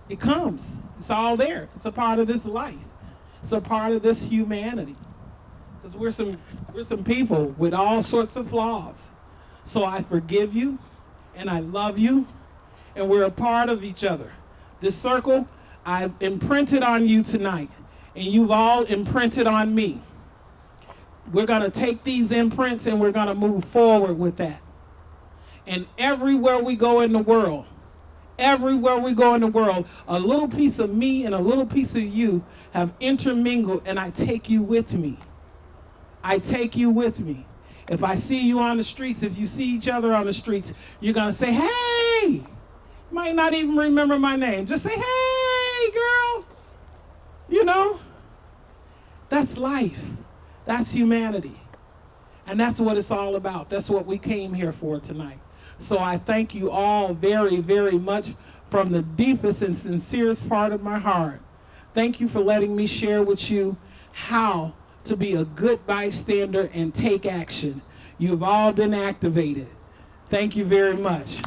It comes. It's all there. It's a part of this life. It's a part of this humanity. Because we're some people with all sorts of flaws. So I forgive you and I love you and we're a part of each other. This circle, I've imprinted on you tonight and you've all imprinted on me. We're going to take these imprints and we're going to move forward with that. And everywhere we go in the world, a little piece of me and a little piece of you have intermingled and I take you with me. I take you with me. If I see you on the streets, if you see each other on the streets, you're going to say, hey! You might not even remember my name. Just say, hey, girl! You know? That's life. That's humanity. And that's what it's all about. That's what we came here for tonight. So I thank you all very, very much from the deepest and sincerest part of my heart. Thank you for letting me share with you how to be a good bystander and take action. You've all been activated. Thank you very much.